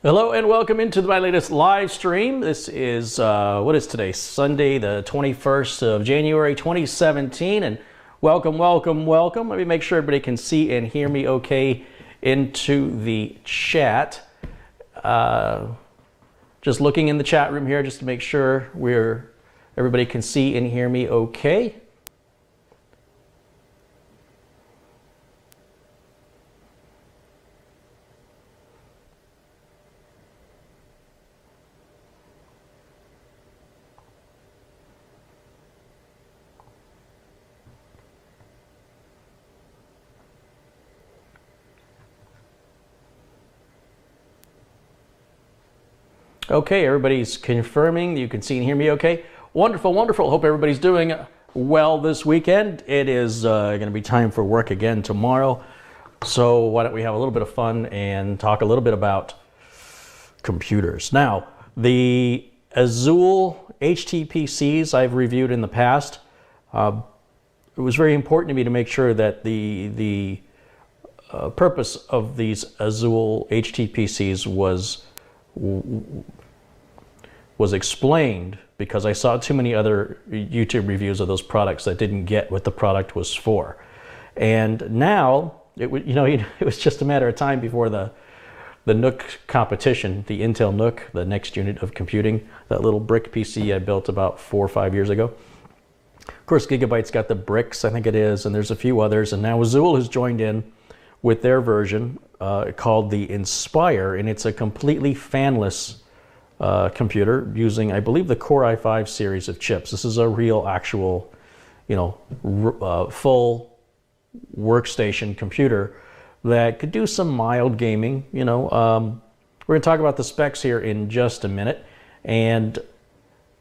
Hello and welcome into my latest live stream. This is, what is today? Sunday, the 21st of January, 2017. And welcome. Let me make sure everybody can see and hear me okay into the chat. Just looking in the chat room here just to make sure everybody can see and hear me okay. Okay, everybody's confirming you can see and hear me okay. Wonderful. Hope everybody's doing well this weekend. It is going to be time for work again tomorrow. So why don't we have a little bit of fun and talk a little bit about computers. Now, the Azulle HTPCs I've reviewed in the past. It was very important to me to make sure that the purpose of these Azulle HTPCs was explained, because I saw too many other YouTube reviews of those products that didn't get what the product was for. And now it was just a matter of time before the NUC competition, the Intel NUC, the next unit of computing, that little brick PC I built about 4 or 5 years ago. Of course, Gigabyte's got the bricks, I think it is, and there's a few others, and now Azulle has joined in with their version called the Inspire, and it's a completely fanless computer using, I believe, the Core i5 series of chips. This is a real, actual, full workstation computer that could do some mild gaming. We're going to talk about the specs here in just a minute, and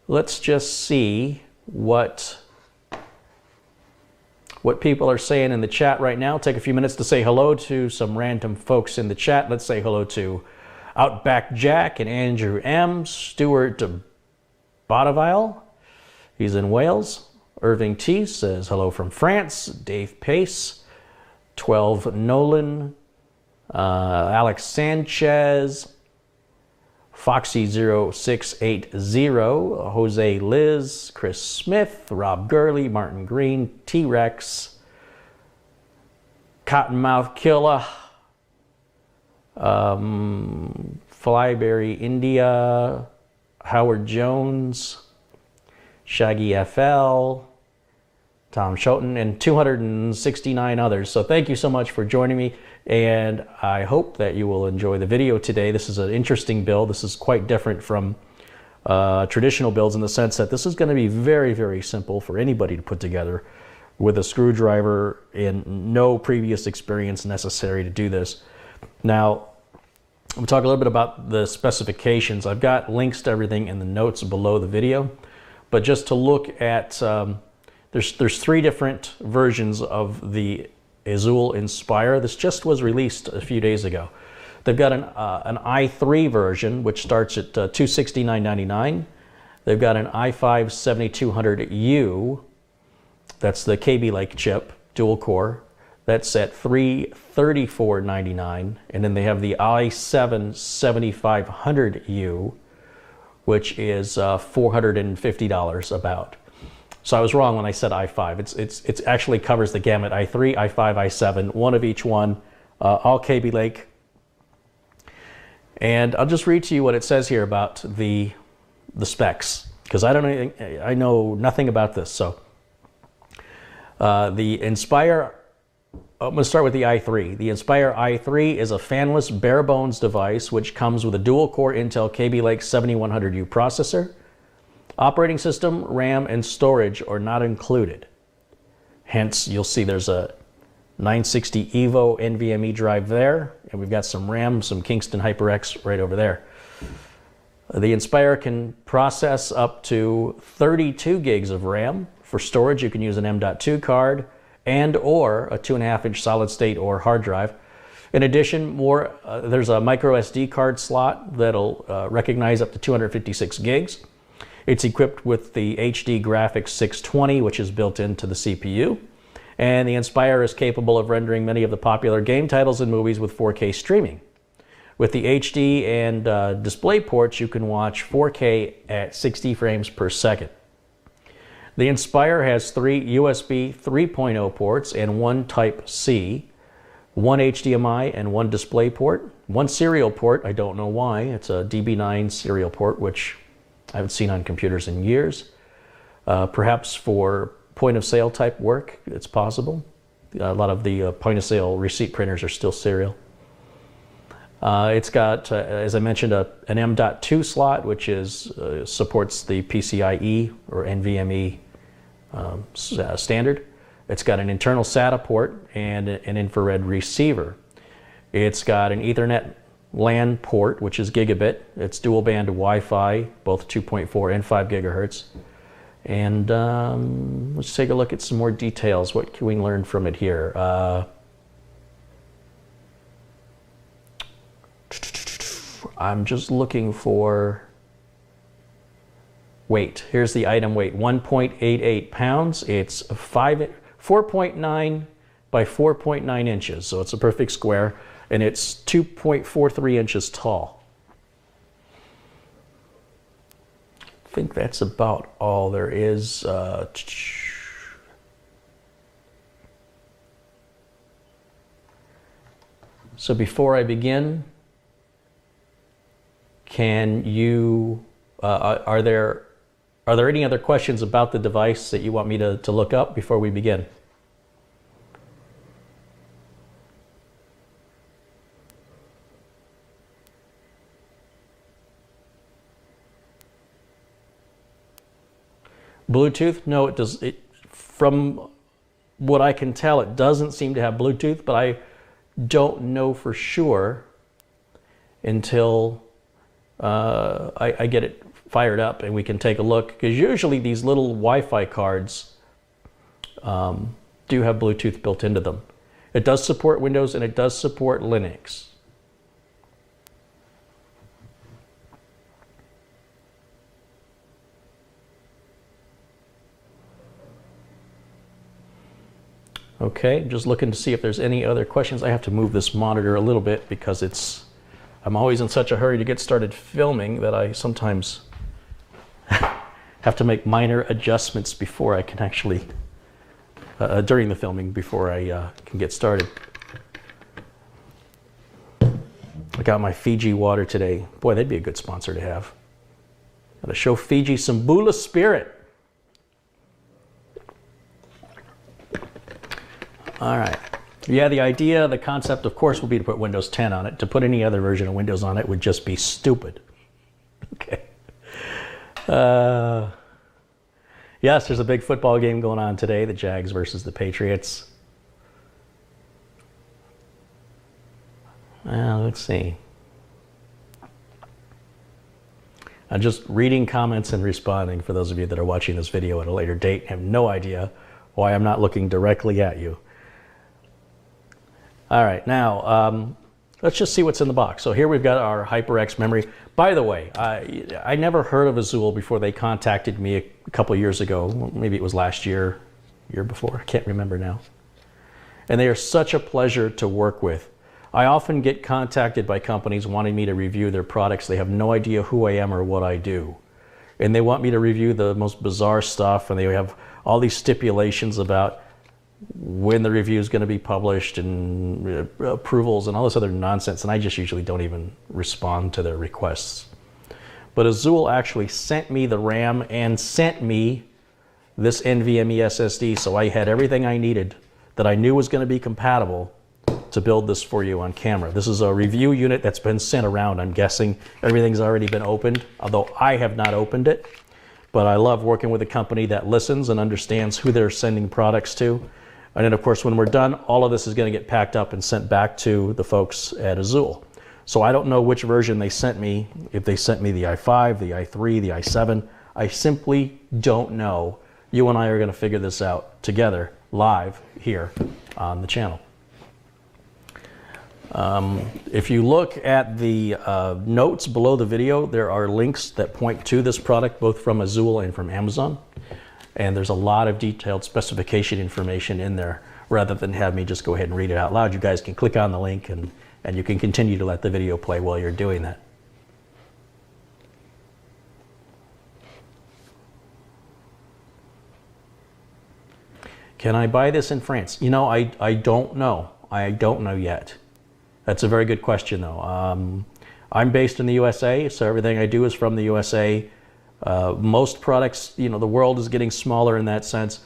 let's just see what people are saying in the chat right now. Take a few minutes to say hello to some random folks in the chat. Let's say hello to Outback Jack and Andrew M. Stuart Bodavile, he's in Wales. Irving T says hello from France. Dave Pace, 12 Nolan, Alex Sanchez, Foxy0680, Jose Liz, Chris Smith, Rob Gurley, Martin Green, T-Rex, Cottonmouth Killa, Flyberry India, Howard Jones, Shaggy FL, Tom Schoten, and 269 others. So thank you so much for joining me, and I hope that you will enjoy the video today. This is an interesting build. This is quite different from traditional builds in the sense that this is going to be very, very simple for anybody to put together with a screwdriver and no previous experience necessary to do this. Now, we'll talk a little bit about the specifications. I've got links to everything in the notes below the video, but just to look at, there's 3 different versions of the Azulle Inspire. This just was released a few days ago. They've got an i3 version, which starts at $269.99. They've got an i5 7200U, that's the KB Lake chip, dual core. That's at $334.99, and then they have the i7 7500U, which is $450 about. So I was wrong when I said i5. It actually covers the gamut: i3, i5, i7, one of each one, all KB Lake. And I'll just read to you what it says here about the specs, because I know nothing about this. So the Inspire. I'm going to start with the i3. The Inspire i3 is a fanless, bare-bones device which comes with a dual-core Intel KB Lake 7100U processor. Operating system, RAM, and storage are not included. Hence, you'll see there's a 960 EVO NVMe drive there, and we've got some RAM, some Kingston HyperX right over there. The Inspire can process up to 32 gigs of RAM. For storage, you can use an M.2 card and or a 2.5-inch solid state or hard drive. In addition, there's a micro SD card slot that'll recognize up to 256 gigs. It's equipped with the HD Graphics 620, which is built into the CPU. And the Inspire is capable of rendering many of the popular game titles and movies with 4K streaming. With the HD and display ports, you can watch 4K at 60 frames per second. The Inspire has 3 USB 3.0 ports and 1 Type-C, 1 HDMI and 1 display port, 1 serial port. I don't know why. It's a DB9 serial port, which I haven't seen on computers in years. Perhaps for point of sale type work, it's possible. A lot of the point of sale receipt printers are still serial. It's got, as I mentioned, an M.2 slot, which supports the PCIe or NVMe standard. It's got an internal SATA port and an infrared receiver. It's got an Ethernet LAN port, which is gigabit. It's dual band Wi-Fi, both 2.4 and 5 gigahertz. And let's take a look at some more details. What can we learn from it here? I'm just looking for weight. Here's the item weight, 1.88 pounds. It's 4.9 by 4.9 inches, so it's a perfect square, and it's 2.43 inches tall. I think that's about all there is. So before I begin, can you, are there any other questions about the device that you want me to look up before we begin? Bluetooth? No, it does. From what I can tell, it doesn't seem to have Bluetooth, but I don't know for sure until I get it fired up and we can take a look, because usually these little Wi-Fi cards do have Bluetooth built into them. It does support Windows and it does support Linux. Okay, just looking to see if there's any other questions. I have to move this monitor a little bit because I'm always in such a hurry to get started filming that I sometimes have to make minor adjustments before I can actually, during the filming, before I can get started. I got my Fiji water today. Boy, that'd be a good sponsor to have. Gotta show Fiji some Bula spirit. All right. Yeah, the idea, the concept, of course, will be to put Windows 10 on it. To put any other version of Windows on it would just be stupid. Okay. Yes, there's a big football game going on today, the Jags versus the Patriots. Let's see. I'm just reading comments and responding for those of you that are watching this video at a later date and have no idea why I'm not looking directly at you. All right, now let's just see what's in the box. So here we've got our HyperX memory. By the way, I never heard of Azulle before they contacted me a couple years ago. Maybe it was last year, year before, I can't remember now. And they are such a pleasure to work with. I often get contacted by companies wanting me to review their products. They have no idea who I am or what I do. And they want me to review the most bizarre stuff, and they have all these stipulations about when the review is going to be published and approvals and all this other nonsense, and I just usually don't even respond to their requests. But Azulle actually sent me the RAM and sent me this NVMe SSD, so I had everything I needed that I knew was going to be compatible to build this for you on camera. This is a review unit that's been sent around. I'm guessing everything's already been opened, although I have not opened it. But I love working with a company that listens and understands who they're sending products to. And then, of course, when we're done, all of this is going to get packed up and sent back to the folks at Azulle. So I don't know which version they sent me, if they sent me the i5, the i3, the i7. I simply don't know. You and I are going to figure this out together live here on the channel. If you look at the notes below the video, there are links that point to this product, both from Azulle and from Amazon. And there's a lot of detailed specification information in there. Rather than have me just go ahead and read it out loud, you guys can click on the link and and you can continue to let the video play while you're doing that. Can I buy this in France? You know, I don't know. I don't know yet. That's a very good question, though. I'm based in the USA, so everything I do is from the USA. Most products, you know, the world is getting smaller in that sense.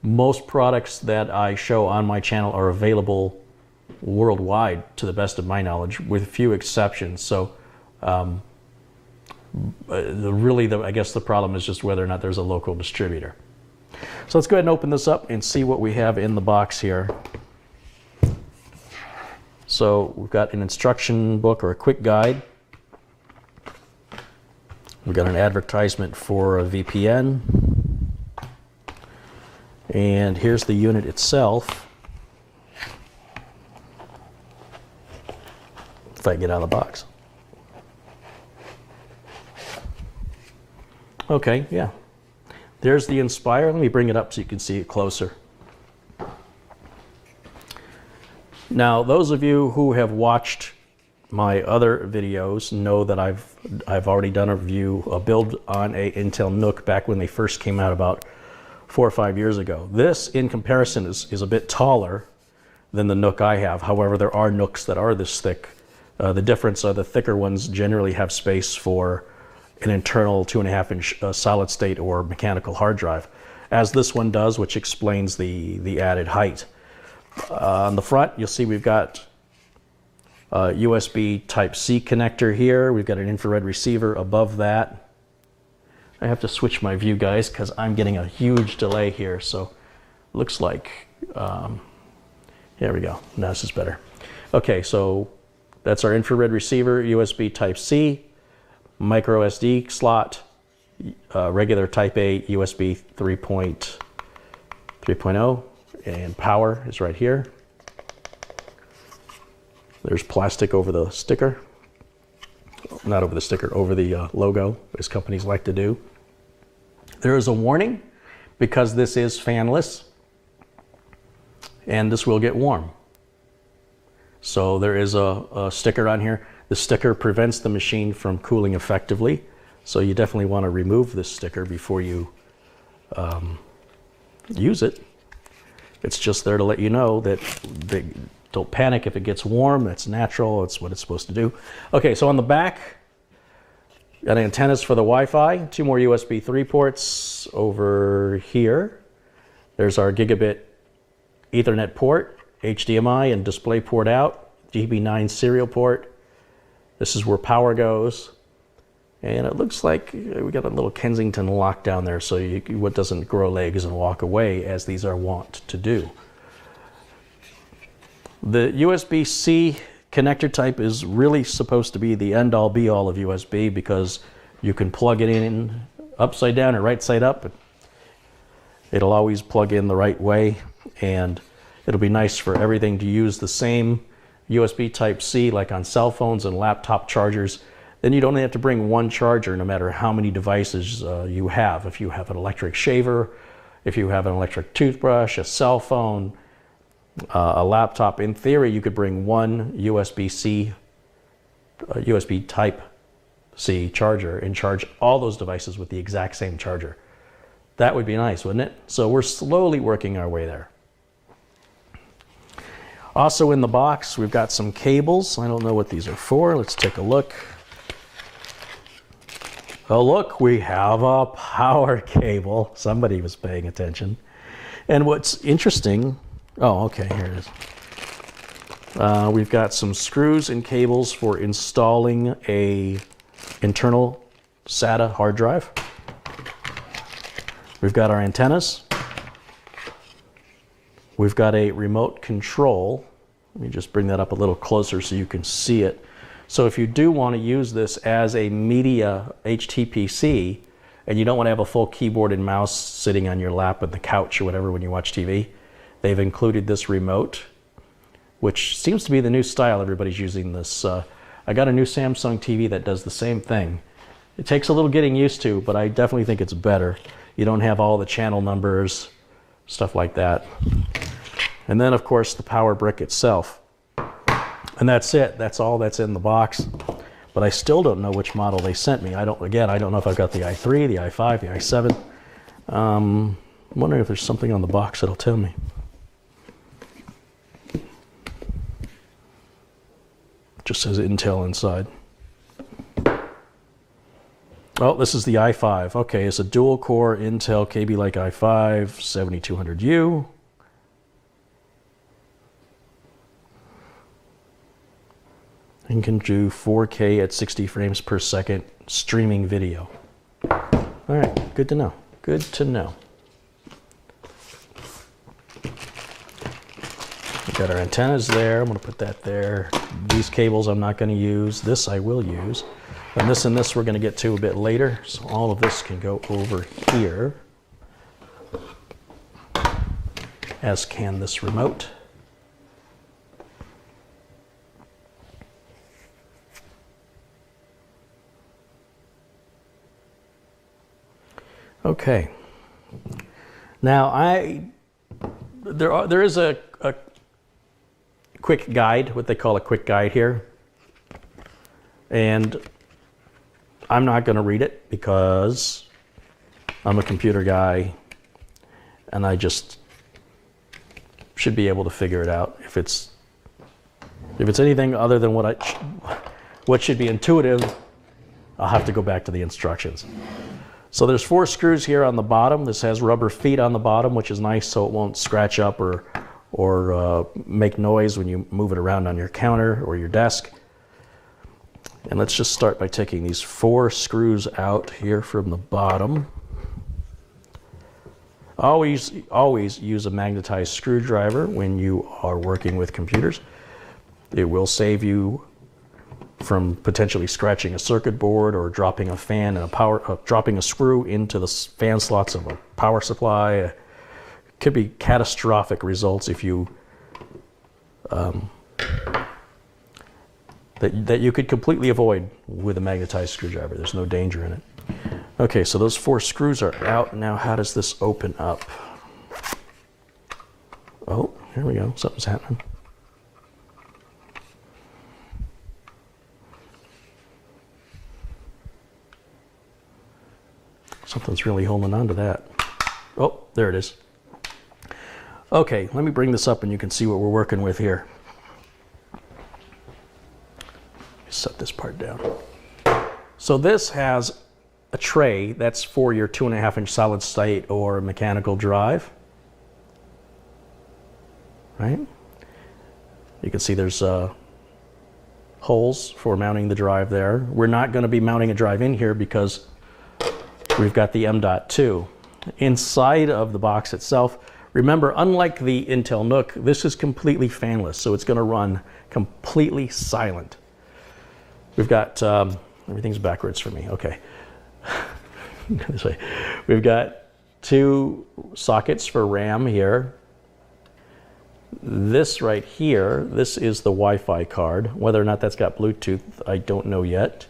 Most products that I show on my channel are available worldwide, to the best of my knowledge, with few exceptions. So, I guess the problem is just whether or not there's a local distributor. So let's go ahead and open this up and see what we have in the box here. So we've got an instruction book or a quick guide. We've got an advertisement for a VPN. And here's the unit itself. If I get out of the box. Okay, yeah. There's the Inspire. Let me bring it up so you can see it closer. Now, those of you who have watched my other videos know that I've already done a build on a Intel NUC back when they first came out about 4 or 5 years ago. This, in comparison, is a bit taller than the NUC I have. However, there are NUCs that are this thick. The difference are the thicker ones generally have space for an internal 2.5-inch solid state or mechanical hard drive, as this one does, which explains the added height. On the front, you'll see we've got a USB Type-C connector here. We've got an infrared receiver above that. I have to switch my view, guys, because I'm getting a huge delay here. So looks like, there we go. Now this is better. Okay, so that's our infrared receiver, USB Type-C, micro SD slot, regular Type A, USB 3.0, and power is right here. There's plastic over the sticker. Not over the sticker, over the logo, as companies like to do. There is a warning because this is fanless and this will get warm. So there is a sticker on here. The sticker prevents the machine from cooling effectively, so you definitely want to remove this sticker before you use it. It's just there to let you know that don't panic if it gets warm. That's natural. It's what it's supposed to do. Okay, so on the back, got antennas for the Wi-Fi, 2 more USB 3 ports over here. There's our gigabit Ethernet port, HDMI and display port out, GB9 serial port. This is where power goes. And it looks like we got a little Kensington lock down there so what doesn't grow legs and walk away, as these are wont to do. The USB-C connector type is really supposed to be the end-all be-all of USB, because you can plug it in upside down or right side up. It'll always plug in the right way, and it'll be nice for everything to use the same USB Type-C like on cell phones and laptop chargers. Then you don't have to bring one charger no matter how many devices you have. If you have an electric shaver, if you have an electric toothbrush, a cell phone, a laptop, in theory you could bring one USB Type-C charger and charge all those devices with the exact same charger. That would be nice, wouldn't it? So we're slowly working our way there. Also in the box, we've got some cables. I don't know what these are for. Let's take a look. Oh, look, we have a power cable. Somebody was paying attention. And what's interesting, oh, okay, here it is. We've got some screws and cables for installing a internal SATA hard drive. We've got our antennas. We've got a remote control. Let me just bring that up a little closer so you can see it. So if you do want to use this as a media HTPC, and you don't want to have a full keyboard and mouse sitting on your lap on the couch or whatever when you watch TV, they've included this remote, which seems to be the new style. Everybody's using this. I got a new Samsung TV that does the same thing. It takes a little getting used to, but I definitely think it's better. You don't have all the channel numbers, stuff like that. And then, of course, the power brick itself. And that's it. That's all that's in the box. But I still don't know which model they sent me. I don't know if I've got the i3, the i5, the i7. I'm wondering if there's something on the box that'll tell me. It just says Intel inside. Oh, this is the i5. Okay, it's a dual-core Intel KB Lake i5 7200U. And can do 4K at 60 frames per second streaming video. All right, good to know. Good to know. We've got our antennas there. I'm going to put that there. These cables I'm not going to use. This I will use. And this we're going to get to a bit later. So all of this can go over here, as can this remote. Okay. Now there is a quick guide, what they call a quick guide here, and I'm not going to read it because I'm a computer guy and I just should be able to figure it out. If it's anything other than what should be intuitive, I'll have to go back to the instructions. So there's 4 screws here on the bottom. This has rubber feet on the bottom, which is nice so it won't scratch up or make noise when you move it around on your counter or your desk. And let's just start by taking these 4 screws out here from the bottom. Always use a magnetized screwdriver when you are working with computers. It will save you from potentially scratching a circuit board or dropping a fan and dropping a screw into the fan slots of a power supply. It could be catastrophic results if you that you could completely avoid with a magnetized screwdriver. There's no danger in it. Okay, so those 4 screws are out. Now how does this open up? Oh, here we go. Something's happening. Something's really holding on to that. Oh, there it is. Okay, let me bring this up and you can see what we're working with here. Set this part down. So this has a tray that's for your 2.5-inch solid state or mechanical drive. Right? You can see there's holes for mounting the drive there. We're not going to be mounting a drive in here because we've got the M.2. Inside of the box itself, remember, unlike the Intel NUC, this is completely fanless, so it's going to run completely silent. We've got, everything's backwards for me, okay. This way. We've got 2 sockets for RAM here. This right here, this is the Wi-Fi card. Whether or not that's got Bluetooth, I don't know yet.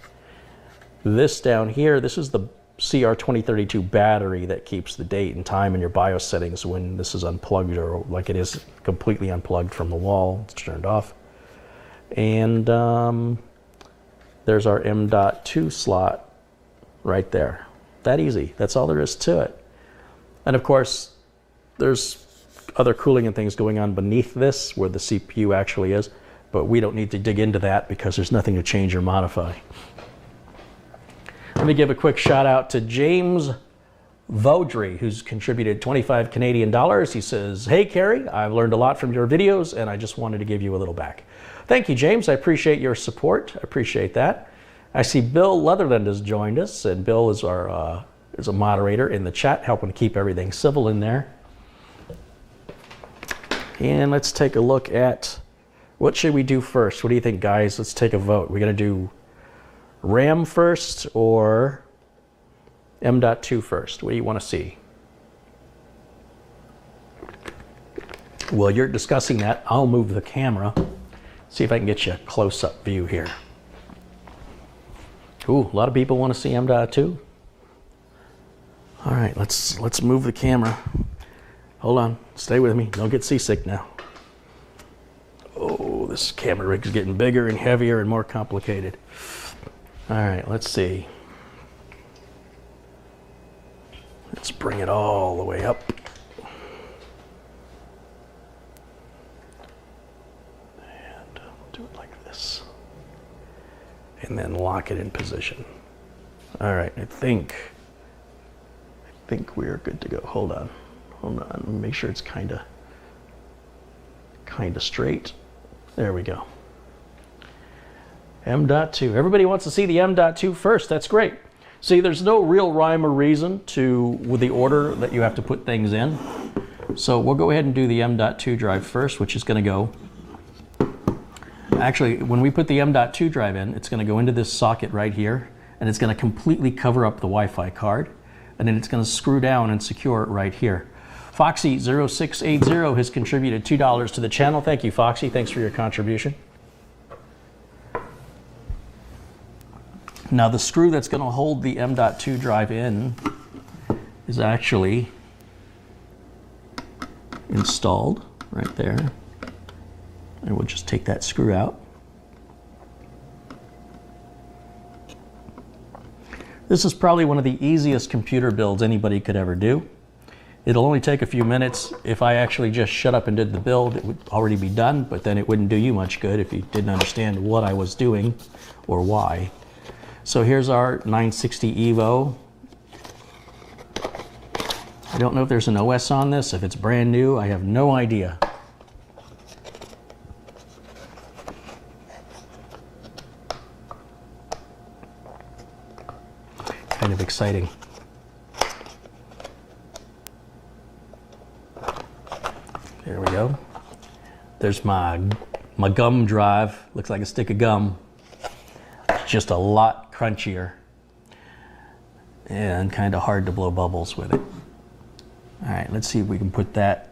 This down here, this is the CR2032 battery that keeps the date and time in your BIOS settings when this is unplugged or like it is completely unplugged from the wall. It's turned off. And there's our M.2 slot right there. That easy. That's all there is to it. And of course, there's other cooling and things going on beneath this where the CPU actually is, but we don't need to dig into that because there's nothing to change or modify. Let me give a quick shout out to James Vaudry, who's contributed 25 Canadian dollars. He says, "Hey Kerry, I've learned a lot from your videos and I just wanted to give you a little back." Thank you, James. I appreciate your support. I appreciate that. I see Bill Leatherland has joined us, and Bill is our is a moderator in the chat, helping to keep everything civil in there. And let's take a look at what should we do first. What do you think, guys? Let's take a vote. We're going to do RAM first or M.2 first? What do you want to see? While you're discussing that, I'll move the camera. See if I can get you a close-up view here. Ooh, a lot of people want to see M.2. All right, let's move the camera. Hold on, stay with me. Don't get seasick now. Oh, this camera rig is getting bigger and heavier and more complicated. All right, let's see. Let's bring it all the way up. And do it like this. And then lock it in position. All right, I think we are good to go. Hold on, make sure it's kind of straight. There we go. M.2. Everybody wants to see the M.2 first. That's great. See, there's no real rhyme or reason with the order that you have to put things in. So we'll go ahead and do the M.2 drive first, which is going to go. Actually, when we put the M.2 drive in, it's going to go into this socket right here, and it's going to completely cover up the Wi-Fi card, and then it's going to screw down and secure it right here. Foxy0680 has contributed $2 to the channel. Thank you, Foxy. Thanks for your contribution. Now the screw that's going to hold the M.2 drive in is actually installed right there. And we'll just take that screw out. This is probably one of the easiest computer builds anybody could ever do. It'll only take a few minutes. If I actually just shut up and did the build, it would already be done, but then it wouldn't do you much good if you didn't understand what I was doing or why. So here's our 960 Evo. I don't know if there's an OS on this, if it's brand new, I have no idea. Kind of exciting. There we go. There's my gum drive. Looks like a stick of gum. Just a lot crunchier and kind of hard to blow bubbles with it. All right, let's see if we can put that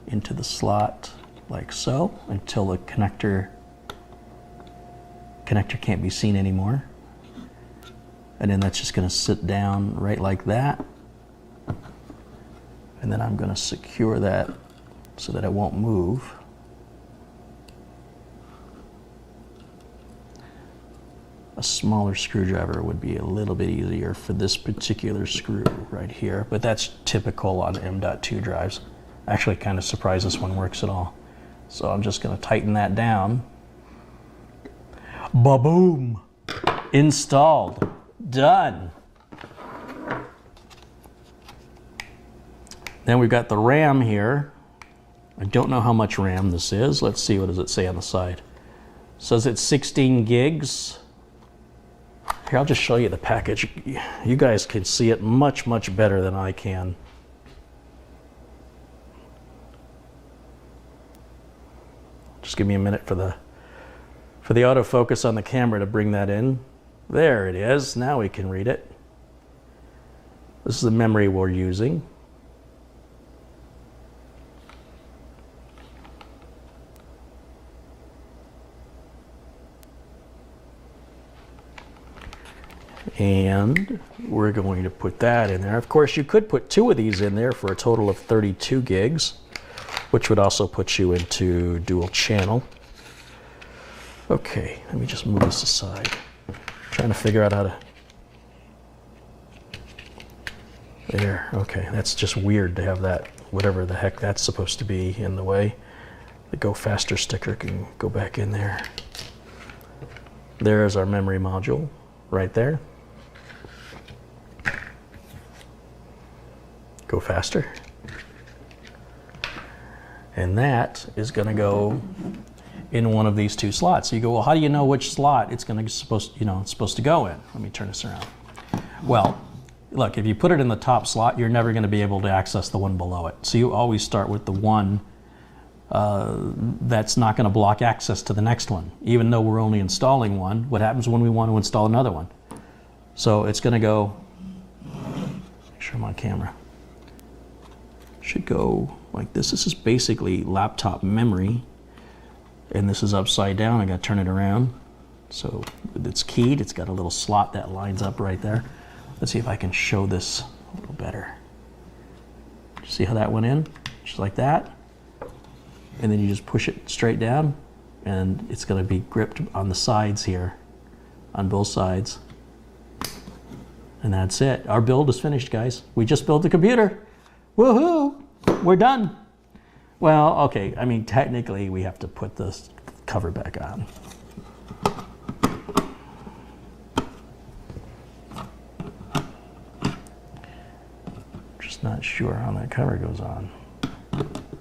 into the slot like so until the connector can't be seen anymore. And then that's just going to sit down right like that. And then I'm going to secure that so that it won't move. A smaller screwdriver would be a little bit easier for this particular screw right here, but that's typical on M.2 drives. Actually, kind of surprised this one works at all. So I'm just going to tighten that down. Ba-boom! Installed. Done. Then we've got the RAM here. I don't know how much RAM this is. Let's see, what does it say on the side? It says it's 16 gigs. Here, I'll just show you the package. You guys can see it much, much better than I can. Just give me a minute for the autofocus on the camera to bring that in. There it is. Now we can read it. This is the memory we're using. And we're going to put that in there. Of course, you could put two of these in there for a total of 32 gigs, which would also put you into dual channel. Okay, let me just move this aside. Trying to figure out how to... There, okay, that's just weird to have that, whatever the heck that's supposed to be, in the way. The Go Faster sticker can go back in there. There's our memory module right there. Go Faster. And that is going to go in one of these two slots. So you go, well, how do you know which slot it's supposed to go in? Let me turn this around. Well, look, if you put it in the top slot, you're never going to be able to access the one below it. So you always start with the one that's not going to block access to the next one. Even though we're only installing one, what happens when we want to install another one? So it's going to go, make sure I'm on camera. Should go like this. This is basically laptop memory, and this is upside down. I got to turn it around. So it's keyed. It's got a little slot that lines up right there. Let's see if I can show this a little better. See how that went in? Just like that. and then you just push it straight down, and it's going to be gripped on the sides here, on both sides. And that's it. Our build is finished, guys. We just built the computer. Woohoo! We're done. Well, okay, I mean, technically we have to put this cover back on. Just not sure how that cover goes on.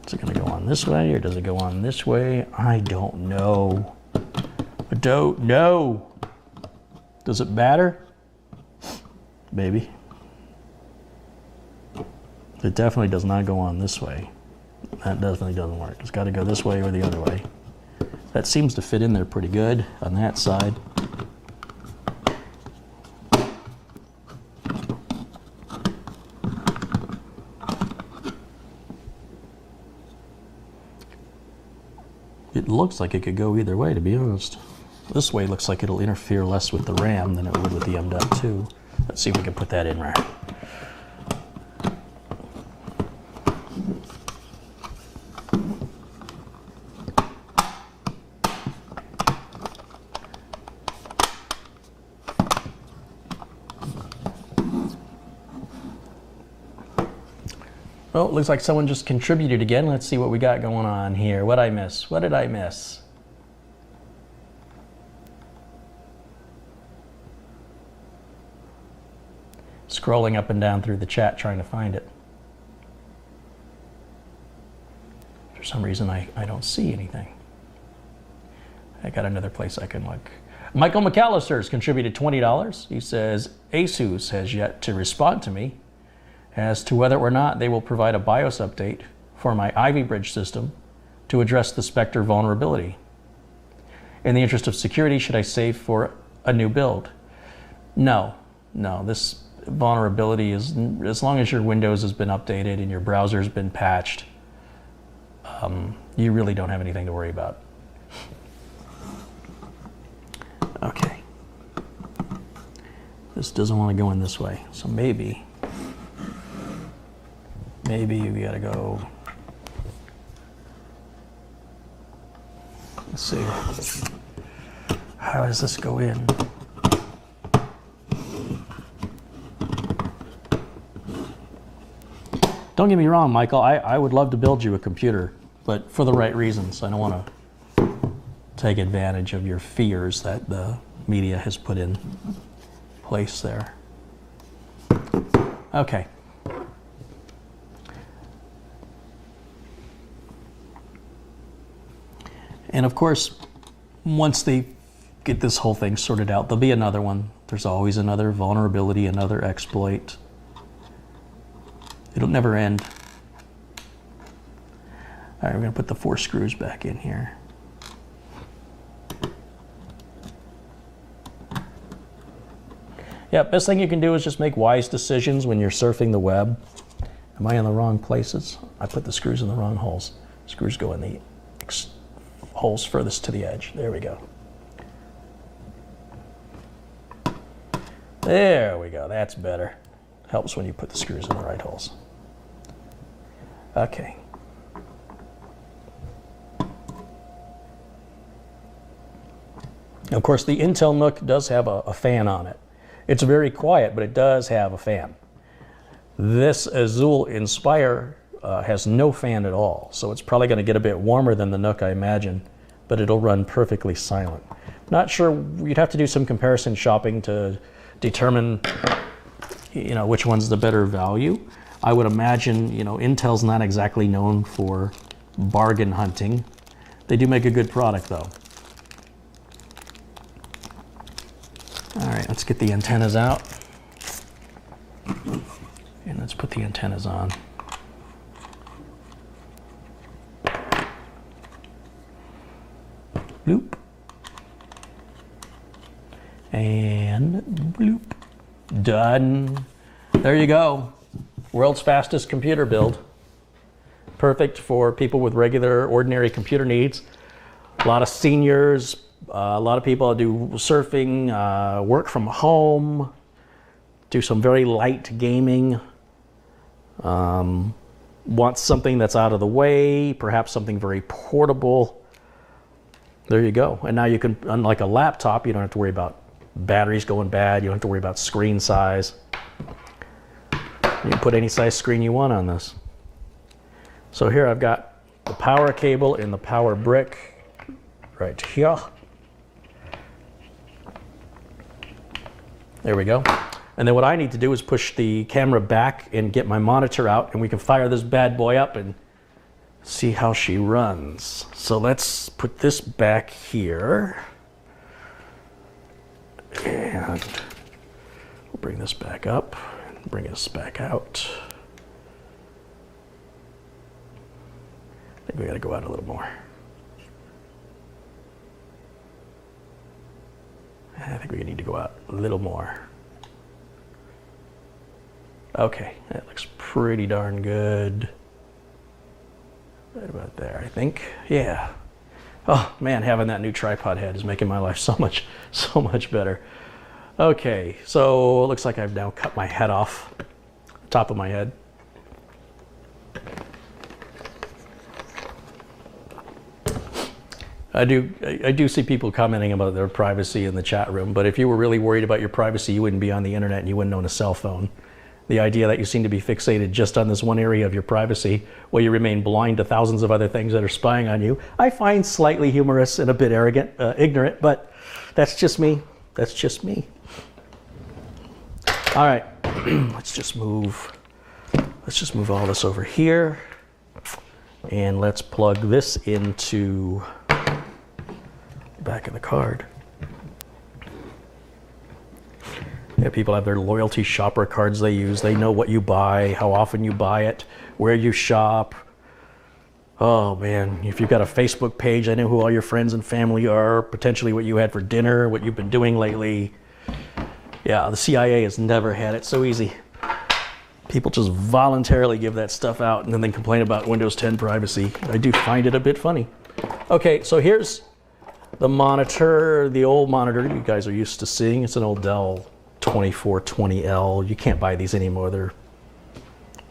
Is it going to go on this way, or does it go on this way? I don't know. I don't know. Does it matter? Maybe. It definitely does not go on this way. That definitely doesn't work. It's got to go this way or the other way. That seems to fit in there pretty good on that side. It looks like it could go either way, to be honest. This way looks like it'll interfere less with the RAM than it would with the M.2. Let's see if we can put that in there. Well, it looks like someone just contributed again. Let's see what we got going on here. What'd I miss? What did I miss? Scrolling up and down through the chat trying to find it. For some reason, I don't see anything. I got another place I can look. Michael McAllister's contributed $20. He says, ASUS has yet to respond to me as to whether or not they will provide a BIOS update for my Ivy Bridge system to address the Spectre vulnerability. In the interest of security, should I save for a new build? No, this vulnerability is, as long as your Windows has been updated and your browser's been patched, you really don't have anything to worry about. Okay. This doesn't want to go in this way, so maybe we gotta go. Let's see. How does this go in? Don't get me wrong, Michael, I would love to build you a computer, but for the right reasons. I don't want to take advantage of your fears that the media has put in place there. Okay. And of course, once they get this whole thing sorted out, there'll be another one. There's always another vulnerability, another exploit. It'll never end. All right, we're going to put the 4 screws back in here. Yeah, best thing you can do is just make wise decisions when you're surfing the web. Am I in the wrong places? I put the screws in the wrong holes. Screws go in the holes furthest to the edge. There we go. There we go. That's better. Helps when you put the screws in the right holes. Okay. Of course, the Intel NUC does have a fan on it. It's very quiet, but it does have a fan. This Azulle Inspire has no fan at all, so it's probably going to get a bit warmer than the NUC, I imagine, but it'll run perfectly silent. Not sure, you'd have to do some comparison shopping to determine, which one's the better value. I would imagine, Intel's not exactly known for bargain hunting. They do make a good product, though. All right, let's get the antennas out. And let's put the antennas on. Bloop. And bloop. Done. There you go. World's fastest computer build. Perfect for people with regular, ordinary computer needs. A lot of seniors, a lot of people do surfing, work from home, do some very light gaming. want something that's out of the way, perhaps something very portable, there you go. And now you can, unlike a laptop, you don't have to worry about batteries going bad. You don't have to worry about screen size. You can put any size screen you want on this. So here I've got the power cable and the power brick right here. There we go. And then what I need to do is push the camera back and get my monitor out, and we can fire this bad boy up and see how she runs. So let's put this back here. And we'll bring this back up and bring this back out. I think we gotta go out a little more. I think we need to go out a little more. Okay, that looks pretty darn good. Right about there, I think. Yeah. Oh man, having that new tripod head is making my life so much better. Okay, so it looks like I've now cut my head off, top of my head. I do see people commenting about their privacy in the chat room, but if you were really worried about your privacy, you wouldn't be on the internet and you wouldn't own a cell phone. The idea that you seem to be fixated just on this one area of your privacy while you remain blind to thousands of other things that are spying on you, I find slightly humorous and a bit arrogant, ignorant, but that's just me. That's just me. All right, let's just move all this over here, and let's plug this into the back of the card. Yeah, people have their loyalty shopper cards they use. They know what you buy, how often you buy it, where you shop. Oh man, if you've got a Facebook page, I know who all your friends and family are, potentially what you had for dinner, what you've been doing lately. Yeah, the CIA has never had it so easy. People just voluntarily give that stuff out and then they complain about Windows 10 privacy. I do find it a bit funny. Okay, so here's the monitor, the old monitor you guys are used to seeing. It's an old Dell 2420L. You can't buy these anymore. There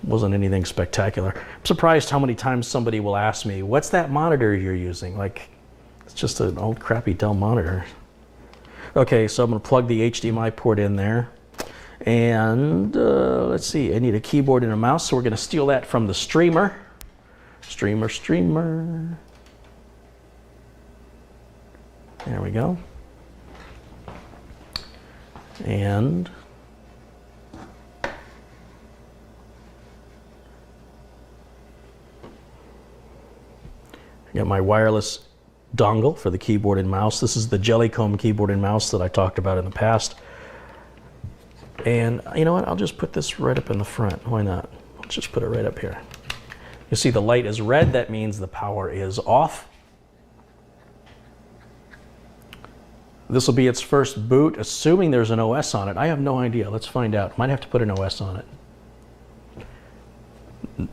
wasn't anything spectacular. I'm surprised how many times somebody will ask me, what's that monitor you're using? Like, it's just an old crappy Dell monitor. Okay, so I'm going to plug the HDMI port in there. And let's see, I need a keyboard and a mouse, so we're going to steal that from the streamer. Streamer. There we go. And I got my wireless dongle for the keyboard and mouse. This is the Jellycomb keyboard and mouse that I talked about in the past. And you know what? I'll just put this right up in the front. Why not? Let's just put it right up here. You see the light is red. That means the power is off. This will be its first boot, assuming there's an OS on it. I have no idea. Let's find out. Might have to put an OS on it.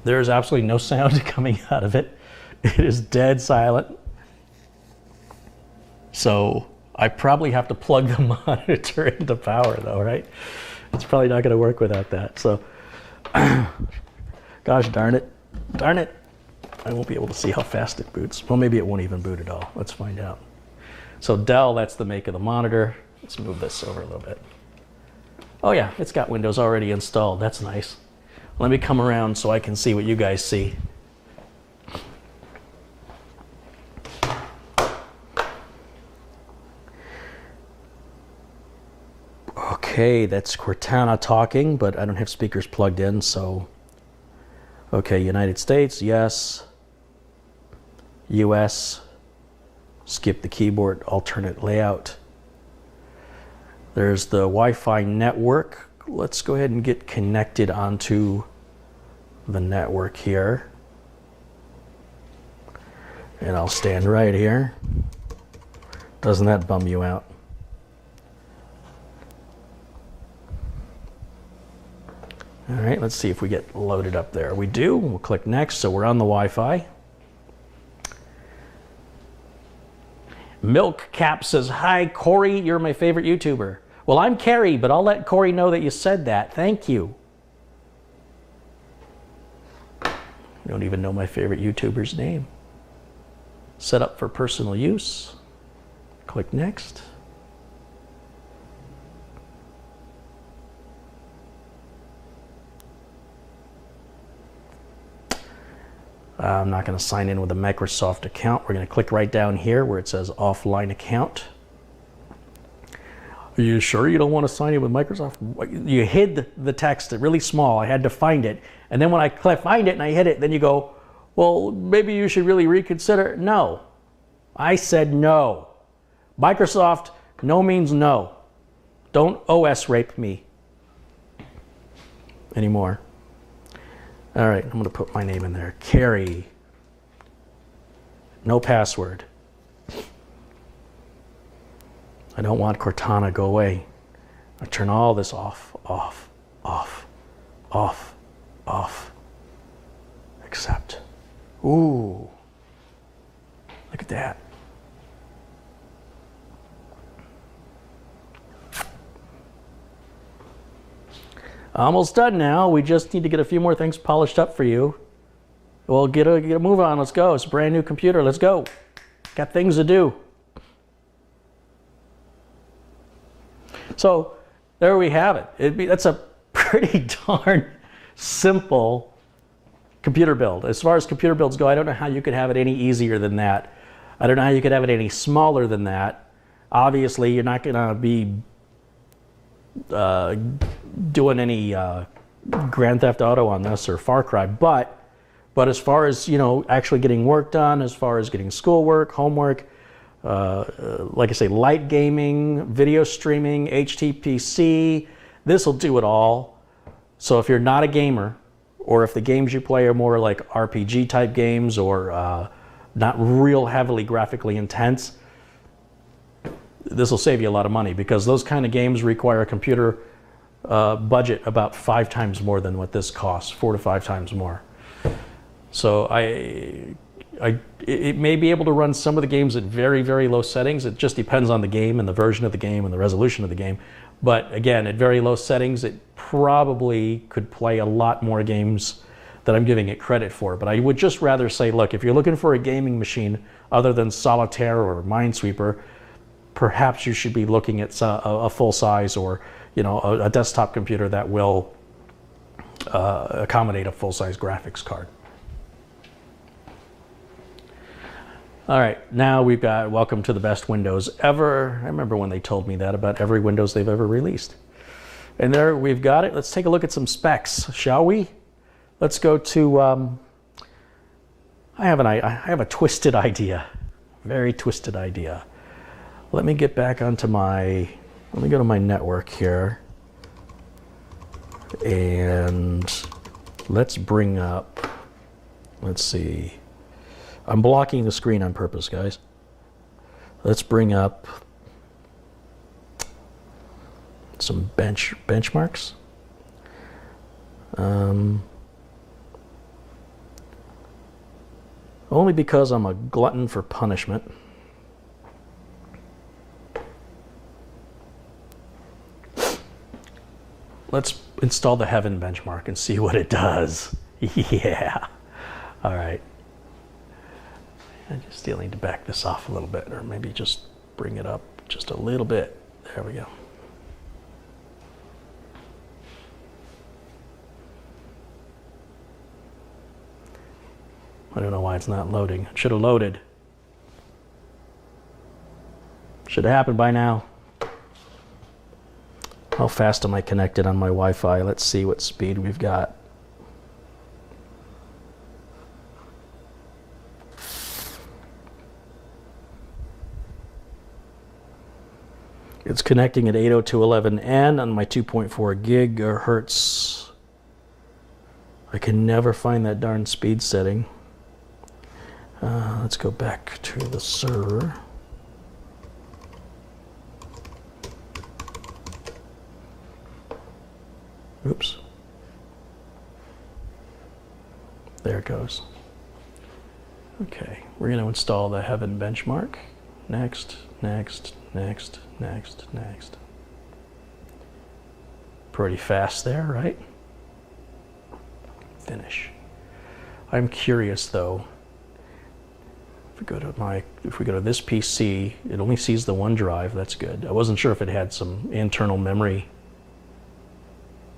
There's absolutely no sound coming out of it. It is dead silent. So I probably have to plug the monitor into power though, right? It's probably not going to work without that. So, gosh darn it. Darn it. I won't be able to see how fast it boots. Well, maybe it won't even boot at all. Let's find out. So Dell, that's the make of the monitor. Let's move this over a little bit. Oh yeah, it's got Windows already installed. That's nice. Let me come around so I can see what you guys see. Okay, that's Cortana talking, but I don't have speakers plugged in, so... Okay, United States, yes. US. Skip the keyboard, alternate layout. There's the Wi-Fi network. Let's go ahead and get connected onto the network here. And I'll stand right here. Doesn't that bum you out? All right, let's see if we get loaded up there. We do. We'll click next, so we're on the Wi-Fi. Milk Cap says, hi, Corey, you're my favorite YouTuber. Well, I'm Carrie, but I'll let Corey know that you said that. Thank you. I don't even know my favorite YouTuber's name. Set up for personal use. Click next. I'm not going to sign in with a Microsoft account. We're going to click right down here where it says offline account. Are you sure you don't want to sign in with Microsoft? You hid the text really small. I had to find it. And then when I find it and I hit it, then you go, well, maybe you should really reconsider. No. I said no. Microsoft, no means no. Don't OS rape me anymore. All right, I'm going to put my name in there. Carrie. No password. I don't want Cortana. Go away. I turn all this off, off, off, off, off. Accept. Ooh. Look at that. Almost done now. We just need to get a few more things polished up for you. Well, get a move on. Let's go. It's a brand new computer. Let's go. Got things to do. So there we have it. That's a pretty darn simple computer build. As far as computer builds go, I don't know how you could have it any easier than that. I don't know how you could have it any smaller than that. Obviously, you're not going to be doing any Grand Theft Auto on this or Far Cry, but as far as, you know, actually getting work done, as far as getting schoolwork, homework, like I say, light gaming, video streaming, HTPC, this will do it all. So if you're not a gamer, or if the games you play are more like RPG type games or not real heavily graphically intense, this will save you a lot of money, because those kind of games require a computer budget about 5 times more than what this costs, 4 to 5 times more. So it may be able to run some of the games at very, very low settings. It just depends on the game and the version of the game and the resolution of the game. But again, at very low settings, it probably could play a lot more games that I'm giving it credit for. But I would just rather say, look, if you're looking for a gaming machine other than Solitaire or Minesweeper, perhaps you should be looking at a full size, or, you know, a desktop computer that will accommodate a full size graphics card. All right, now we've got welcome to the best Windows ever. I remember when they told me that about every Windows they've ever released. And there we've got it. Let's take a look at some specs, shall we? Let's go to, I have a twisted idea, very twisted idea. Let me get back onto let me go to my network here. And let's bring up, let's see. I'm blocking the screen on purpose, guys. Let's bring up some benchmarks. Only because I'm a glutton for punishment. Let's install the Heaven benchmark and see what it does. Yeah. All right. I just still need to back this off a little bit, or maybe just bring it up just a little bit. There we go. I don't know why it's not loading. It should have loaded. Should have happened by now. How fast am I connected on my Wi-Fi? Let's see what speed we've got. It's connecting at 802.11n on my 2.4 gigahertz. I can never find that darn speed setting. Let's go back to the server. Oops. There it goes. Okay, we're going to install the Heaven benchmark. Next, next, next, next, next. Pretty fast there, right? Finish. I'm curious though. If we go to this PC, it only sees the one drive. That's good. I wasn't sure if it had some internal memory,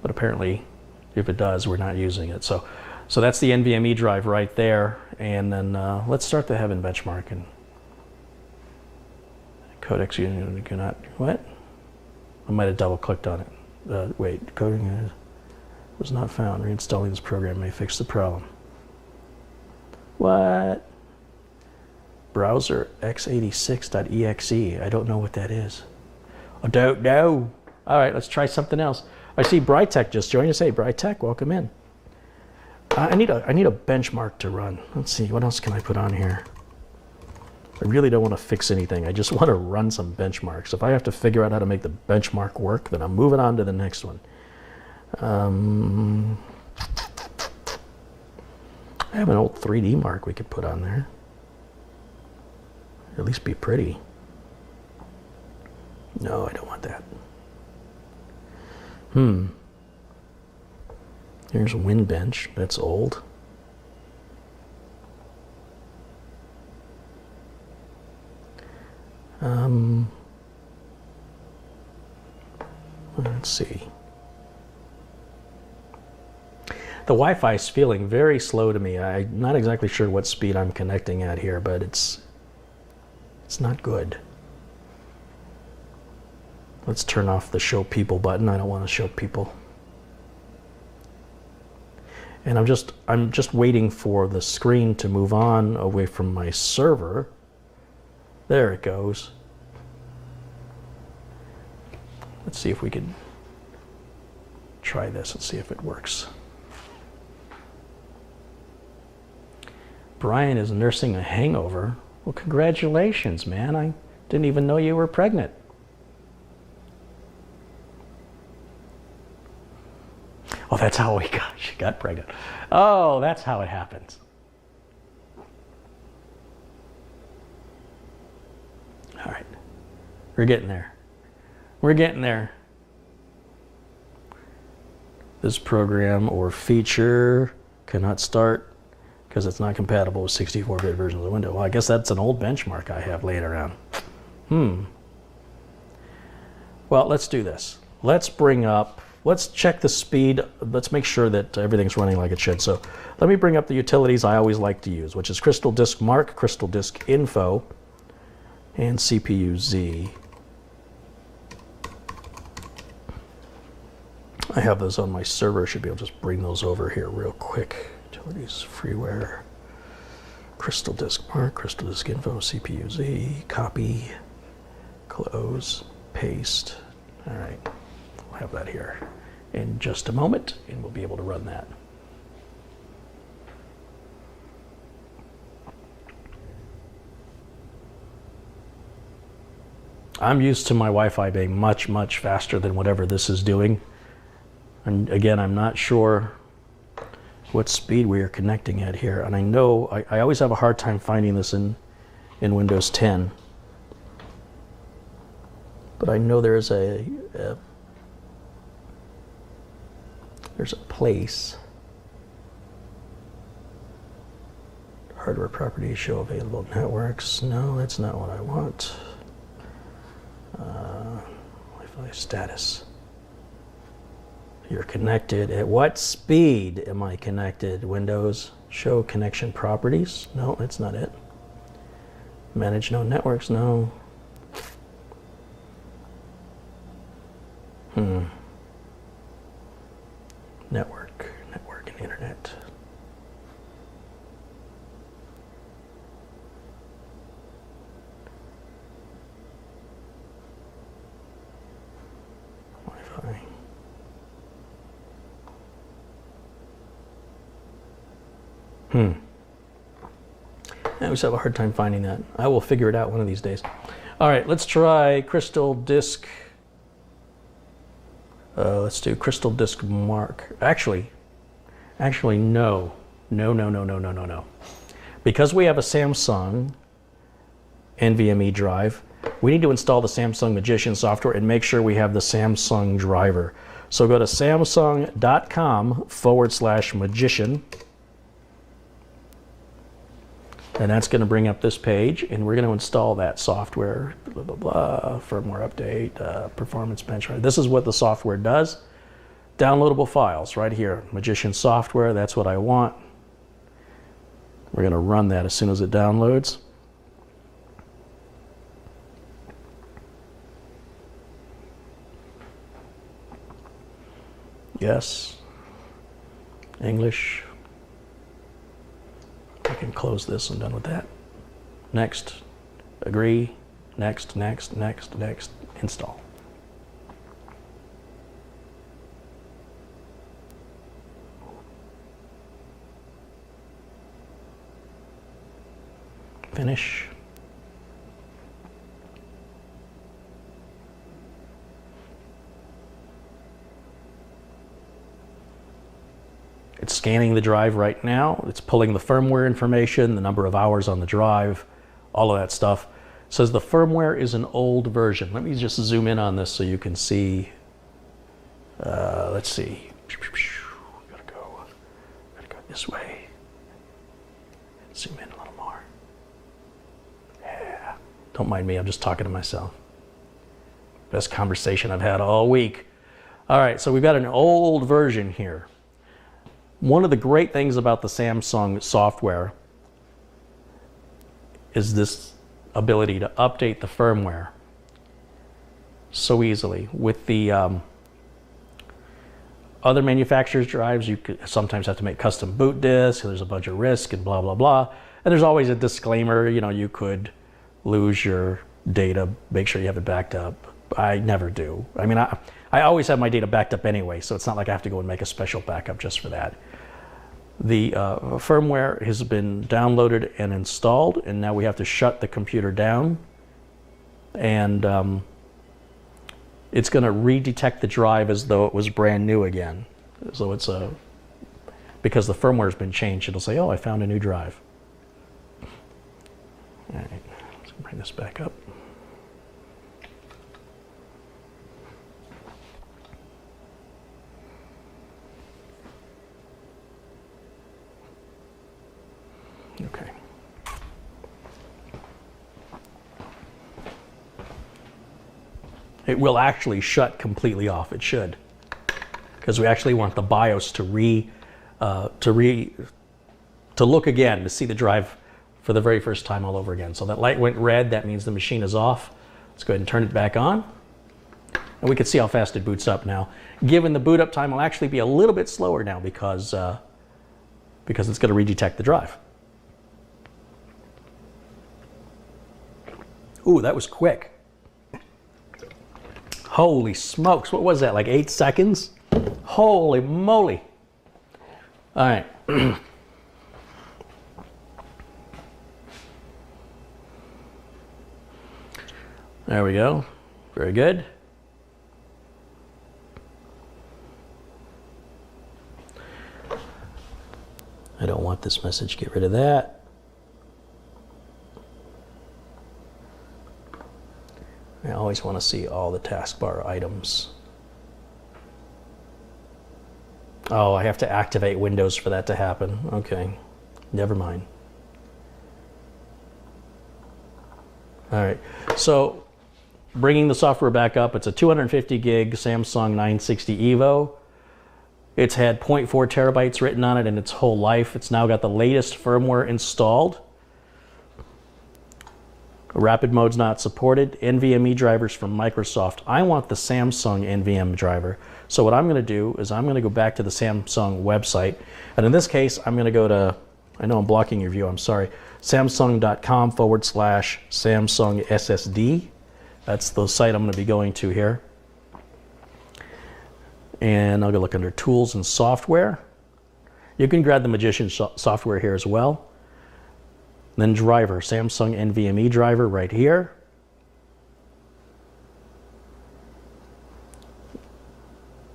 but apparently, if it does, we're not using it. So that's the NVMe drive right there. And then let's start the Heaven benchmark. And codecs you cannot. What? I might have double clicked on it. Wait, coding was not found. Reinstalling this program may fix the problem. What? Browser x86.exe. I don't know what that is. I don't know. All right, let's try something else. I see Brightech just joined us. Hey, Brightech, welcome in. I need a benchmark to run. Let's see, what else can I put on here? I really don't want to fix anything. I just want to run some benchmarks. If I have to figure out how to make the benchmark work, then I'm moving on to the next one. I have an old 3D mark we could put on there. At least be pretty. No, I don't want that. Here's a WinBench. That's old. Let's see. The Wi-Fi is feeling very slow to me. I'm not exactly sure what speed I'm connecting at here, but it's not good. Let's turn off the show people button. I don't want to show people. And I'm just waiting for the screen to move on away from my server. There it goes. Let's see if we can try this and see if it works. Brian is nursing a hangover. Well, congratulations, man. I didn't even know you were pregnant. Oh, that's how she got pregnant. Oh, that's how it happens. All right. We're getting there. We're getting there. This program or feature cannot start because it's not compatible with 64-bit versions of the window. Well, I guess that's an old benchmark I have laying around. Well, let's do this. Let's check the speed. Let's make sure that everything's running like it should. So let me bring up the utilities I always like to use, which is Crystal Disk Mark, Crystal Disk Info, and CPU Z. I have those on my server. I should be able to just bring those over here real quick. Utilities, freeware, Crystal Disk Mark, Crystal Disk Info, CPU Z, copy, close, paste. All right, we'll have that here in just a moment, and we'll be able to run that. I'm used to my Wi-Fi being much, much faster than whatever this is doing. And again, I'm not sure what speed we are connecting at here. And I know I always have a hard time finding this in Windows 10. But I know there's a place. Hardware properties show available networks. No, that's not what I want. Wi-Fi status. You're connected. At what speed am I connected? Windows, show connection properties. No, that's not it. Manage no networks. No. Network and internet. Wi-Fi. I always have a hard time finding that. I will figure it out one of these days. All right, let's try Crystal Disk. Let's do Crystal Disk Mark. Actually, no. Because we have a Samsung NVMe drive, we need to install the Samsung Magician software and make sure we have the Samsung driver. So go to samsung.com/magician. And that's going to bring up this page, and we're going to install that software, blah, blah, blah, firmware update, performance benchmark. This is what the software does. Downloadable files right here. Magician software, that's what I want. We're going to run that as soon as it downloads. Yes. English. I can close this. I'm done with that. Next. Agree. Next, next, next, next. Install. Finish. It's scanning the drive right now. It's pulling the firmware information, the number of hours on the drive, all of that stuff. It says the firmware is an old version. Let me just zoom in on this so you can see. Let's see. Gotta go this way. Zoom in a little more. Yeah. Don't mind me, I'm just talking to myself. Best conversation I've had all week. All right, so we've got an old version here. One of the great things about the Samsung software is this ability to update the firmware so easily. With the other manufacturers' drives, you could sometimes have to make custom boot disks, there's a bunch of risk and blah, blah, blah. And there's always a disclaimer, you know, you could lose your data, make sure you have it backed up. I never do. I mean, I always have my data backed up anyway, so it's not like I have to go and make a special backup just for that. The firmware has been downloaded and installed, and now we have to shut the computer down. And it's going to redetect the drive as though it was brand new again. So it's because the firmware has been changed, it'll say, oh, I found a new drive. All right, let's bring this back up. Okay. It will actually shut completely off. It should, because we actually want the BIOS to look again, to see the drive for the very first time all over again. So that light went red. That means the machine is off. Let's go ahead and turn it back on, and we can see how fast it boots up now. Given the boot up time will actually be a little bit slower now because it's going to redetect the drive. Ooh, that was quick. Holy smokes, what was that, like 8 seconds? Holy moly. All right. There we go. Very good. I don't want this message, get rid of that. I always want to see all the taskbar items. Oh, I have to activate Windows for that to happen. Okay, never mind. All right, so bringing the software back up, it's a 250 gig Samsung 960 EVO. It's had 0.4 terabytes written on it in its whole life. It's now got the latest firmware installed. Rapid mode's not supported. NVMe drivers from Microsoft. I want the Samsung NVMe driver. So what I'm going to do is I'm going to go back to the Samsung website. And in this case, I'm going to go to, I know I'm blocking your view, I'm sorry, samsung.com/Samsung SSD. That's the site I'm going to be going to here. And I'll go look under Tools and Software. You can grab the Magician software here as well. Then driver, Samsung NVMe driver right here.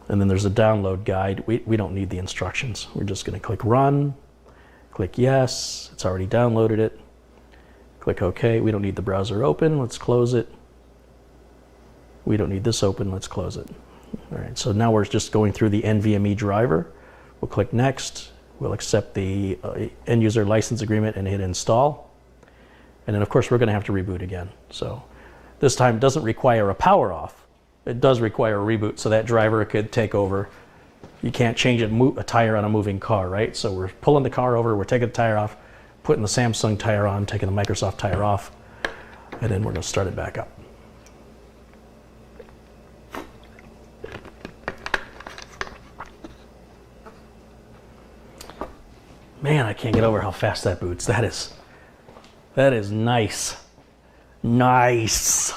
And then there's a download guide. We don't need the instructions. We're just going to click Run, click Yes. It's already downloaded it. Click OK. We don't need the browser open. Let's close it. We don't need this open. Let's close it. All right, so now we're just going through the NVMe driver. We'll click Next. We'll accept the end user license agreement and hit install. And then of course we're going to have to reboot again. So this time it doesn't require a power off. It does require a reboot so that driver could take over. You can't change a tire on a moving car, right? So we're pulling the car over, we're taking the tire off, putting the Samsung tire on, taking the Microsoft tire off, and then we're going to start it back up. Man, I can't get over how fast that boots. That is nice. Nice.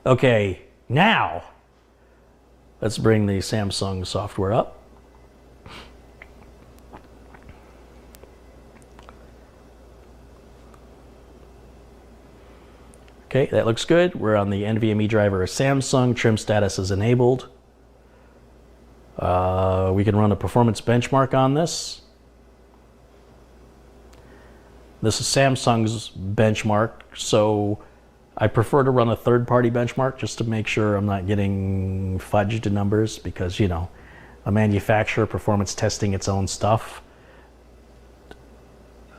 Okay, now let's bring the Samsung software up. Okay, that looks good. We're on the NVMe driver of Samsung. Trim status is enabled. We can run a performance benchmark on this. This is Samsung's benchmark, so I prefer to run a third-party benchmark just to make sure I'm not getting fudged numbers because, you know, a manufacturer performance testing its own stuff.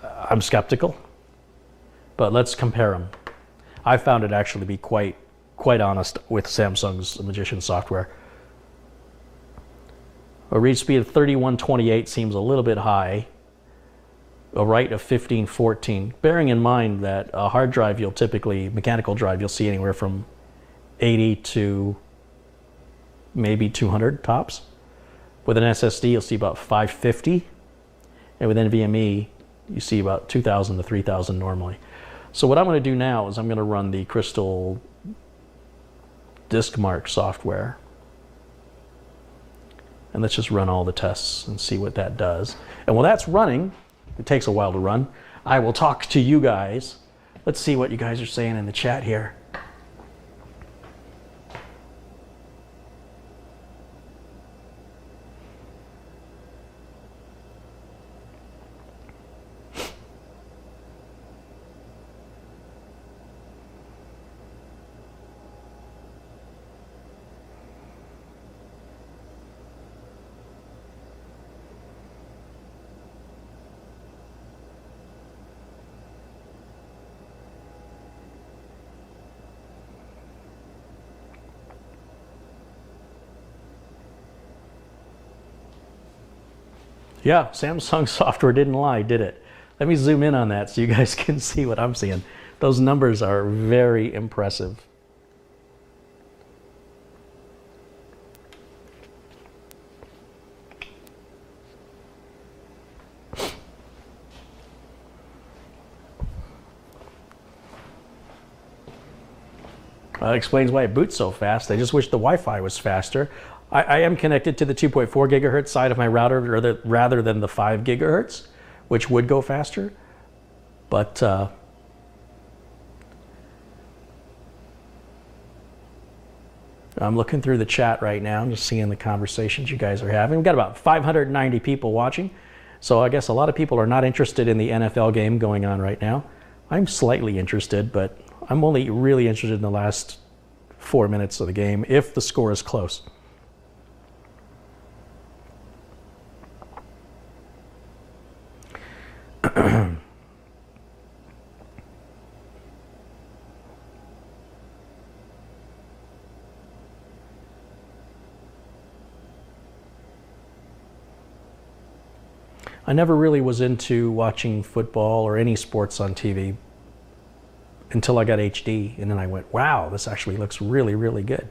I'm skeptical, but let's compare them. I found it actually to be quite honest with Samsung's Magician software. A read speed of 3128 seems a little bit high. A write of 1514. Bearing in mind that a hard drive mechanical drive, you'll see anywhere from 80 to maybe 200 tops. With an SSD, you'll see about 550. And with NVMe, you see about 2,000 to 3,000 normally. So what I'm going to do now is I'm going to run the Crystal DiskMark software. And let's just run all the tests and see what that does. And while that's running, it takes a while to run, I will talk to you guys. Let's see what you guys are saying in the chat here. Yeah, Samsung software didn't lie, did it? Let me zoom in on that so you guys can see what I'm seeing. Those numbers are very impressive. That explains why it boots so fast. I just wish the Wi-Fi was faster. I am connected to the 2.4 gigahertz side of my router rather than the 5 gigahertz, which would go faster. But I'm looking through the chat right now. I'm just seeing the conversations you guys are having. We've got about 590 people watching. So I guess a lot of people are not interested in the NFL game going on right now. I'm slightly interested, but I'm only really interested in the last 4 minutes of the game if the score is close. I never really was into watching football or any sports on TV until I got HD, and then I went, wow, this actually looks really, really good.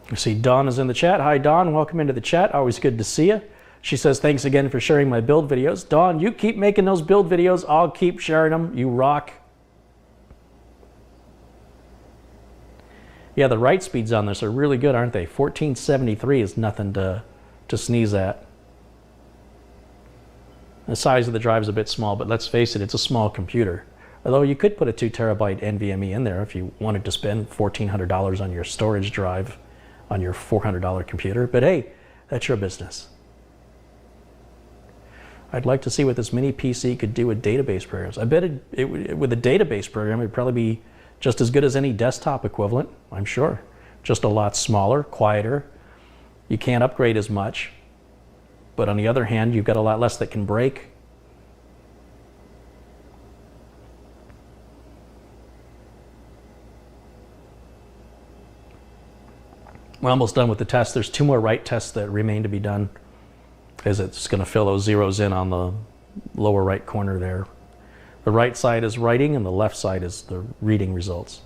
You see Dawn is in the chat. Hi Dawn, welcome into the chat. Always good to see you. She says, thanks again for sharing my build videos. Dawn, you keep making those build videos. I'll keep sharing them. You rock. Yeah, the write speeds on this are really good, aren't they? 1473 is nothing to sneeze at. The size of the drive is a bit small, but let's face it, it's a small computer. Although you could put a 2 terabyte NVMe in there if you wanted to spend $1,400 on your storage drive on your $400 computer. But hey, that's your business. I'd like to see what this mini PC could do with database programs. I bet with a database program, it'd probably be just as good as any desktop equivalent, I'm sure. Just a lot smaller, quieter. You can't upgrade as much. But on the other hand, you've got a lot less that can break. We're almost done with the test. There's 2 more write tests that remain to be done, as it's going to fill those zeros in on the lower right corner there. The right side is writing and the left side is the reading results.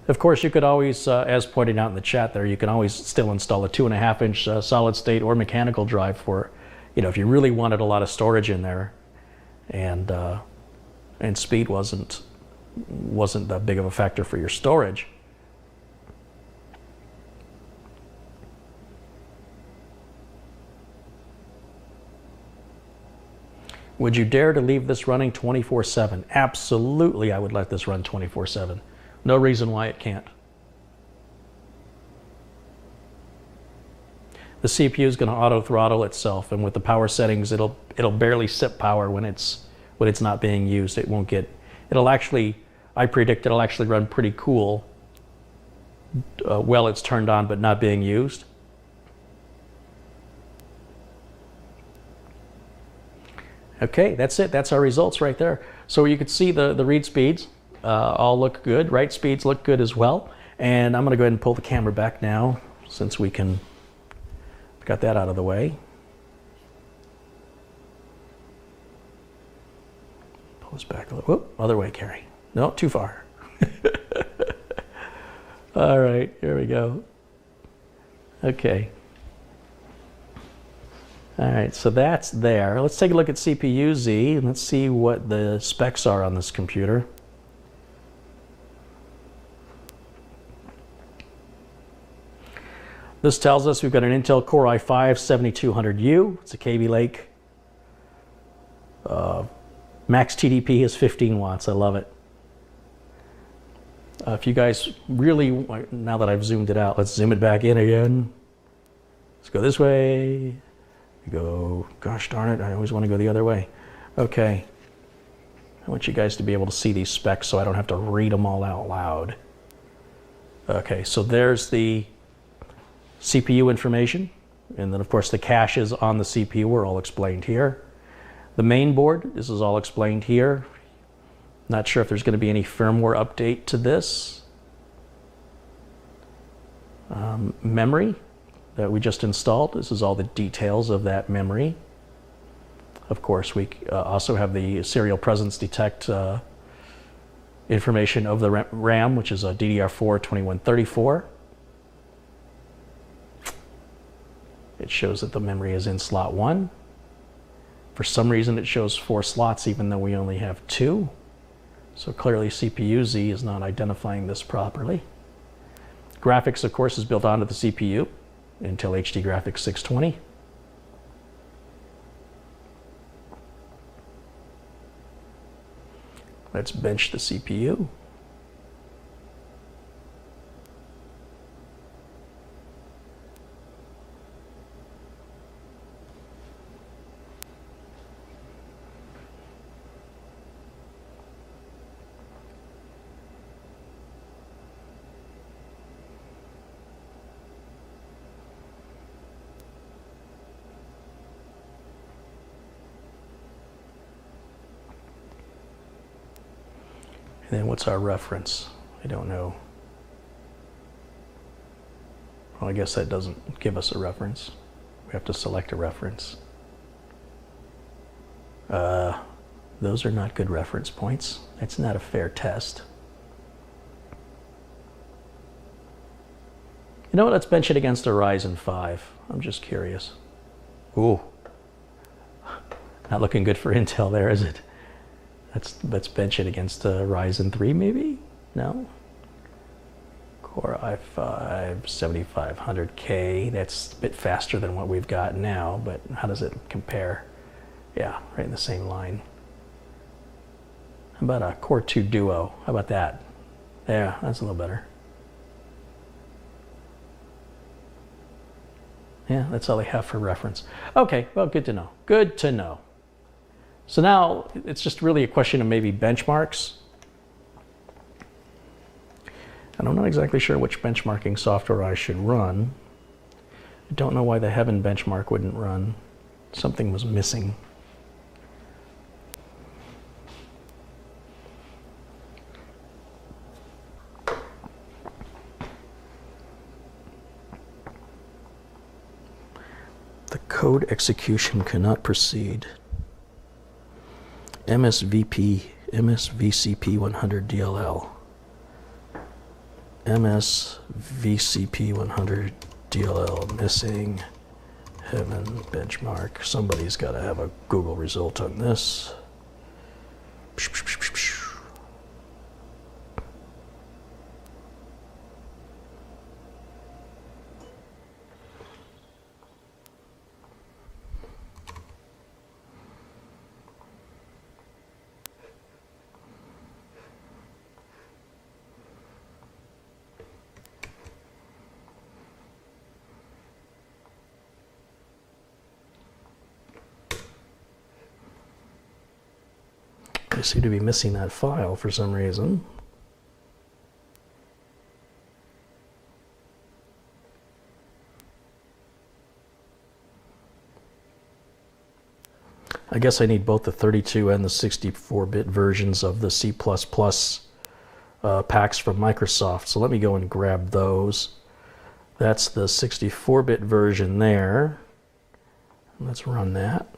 Of course, you could always, as pointed out in the chat there, you can always still install a 2.5-inch solid state or mechanical drive for, if you really wanted a lot of storage in there, and speed wasn't that big of a factor for your storage. Would you dare to leave this running 24/7? Absolutely, I would let this run 24/7. No reason why it can't. The CPU is going to auto throttle itself, and with the power settings, it'll barely sip power when it's not being used. It'll actually, I predict it'll actually run pretty cool while it's turned on but not being used. Okay, that's it. That's our results right there. So you can see the read speeds all look good. Write speeds look good as well. And I'm going to go ahead and pull the camera back now, since we got that out of the way. Pull this back a little. Whoop, other way, Carrie. No, too far. All right, here we go. Okay. All right, so that's there. Let's take a look at CPU-Z, and let's see what the specs are on this computer. This tells us we've got an Intel Core i5-7200U. It's a Kaby Lake. Max TDP is 15 watts. I love it. If you guys really, now that I've zoomed it out, let's zoom it back in again. Let's go this way. Go, gosh darn it, I always want to go the other way. Okay. I want you guys to be able to see these specs so I don't have to read them all out loud. Okay, so there's the CPU information, and then of course the caches on the CPU are all explained here. The main board, this is all explained here. Not sure if there's going to be any firmware update to this. Memory that we just installed. This is all the details of that memory. Of course, we also have the serial presence detect information of the RAM, which is a DDR4 2134. It shows that the memory is in slot 1. For some reason, it shows 4 slots, even though we only have 2. So clearly, CPU-Z is not identifying this properly. Graphics, of course, is built onto the CPU. Intel HD Graphics 620. Let's bench the CPU. And then what's our reference? I don't know. Well, I guess that doesn't give us a reference. We have to select a reference. Those are not good reference points. That's not a fair test. You know what? Let's bench it against a Ryzen 5. I'm just curious. Ooh. Not looking good for Intel there, is it? Let's bench it against a Ryzen 3 maybe? No? Core i5 7500K. That's a bit faster than what we've got now, but how does it compare? Yeah, right in the same line. How about a Core 2 Duo? How about that? Yeah, that's a little better. Yeah, that's all they have for reference. Okay, well, good to know. Good to know. So now it's just really a question of maybe benchmarks. And I'm not exactly sure which benchmarking software I should run. I don't know why the Heaven benchmark wouldn't run. Something was missing. The code execution cannot proceed. MSVCP 100 DLL. MSVCP 100 DLL missing. Heaven benchmark. Somebody's got to have a Google result on this. I seem to be missing that file for some reason. I guess I need both the 32 and the 64-bit versions of the C++ packs from Microsoft. So let me go and grab those. That's the 64-bit version there. Let's run that.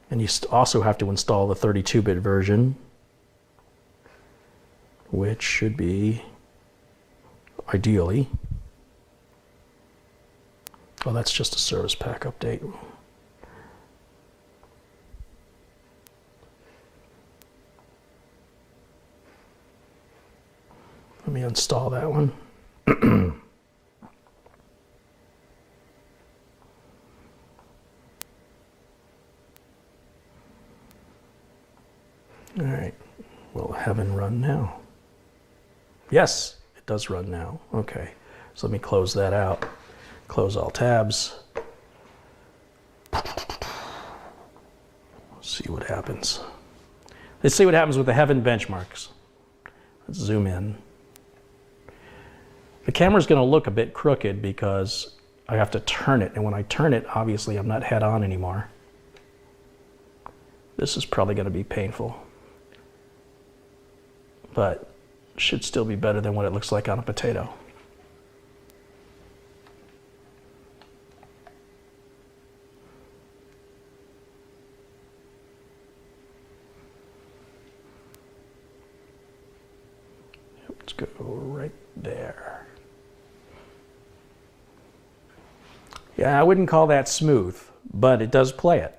And you also have to install the 32-bit version, which should be, ideally, oh, that's just a service pack update. Let me install that one. All right, will Heaven run now? Yes, it does run now. Okay, so let me close that out. Close all tabs. See what happens. Let's see what happens with the Heaven benchmarks. Let's zoom in. The camera's going to look a bit crooked because I have to turn it, and when I turn it, obviously I'm not head on anymore. This is probably going to be painful, but should still be better than what it looks like on a potato. Let's go right there. Yeah, I wouldn't call that smooth, but it does play it.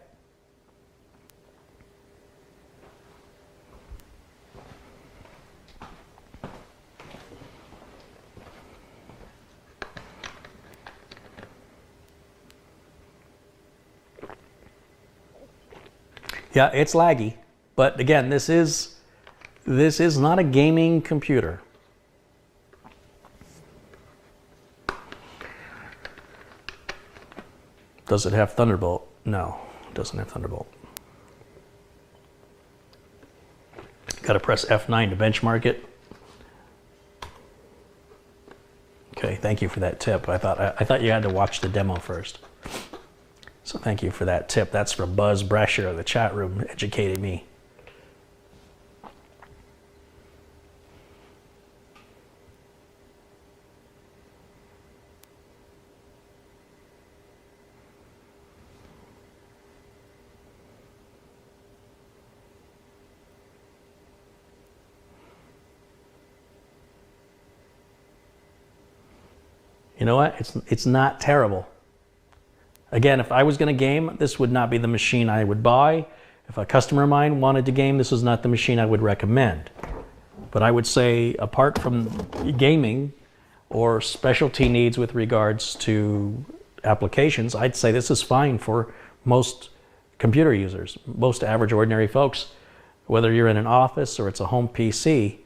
Yeah, it's laggy, but again, this is not a gaming computer. Does it have Thunderbolt? No, it doesn't have Thunderbolt. Got to press F9 to benchmark it. Okay, thank you for that tip. I thought you had to watch the demo first. So thank you for that tip. That's from Buzz Brasher of the chat room, educated me. You know what? It's not terrible. Again, if I was going to game, this would not be the machine I would buy. If a customer of mine wanted to game, this is not the machine I would recommend. But I would say, apart from gaming or specialty needs with regards to applications, I'd say this is fine for most computer users, most average ordinary folks. Whether you're in an office or it's a home PC,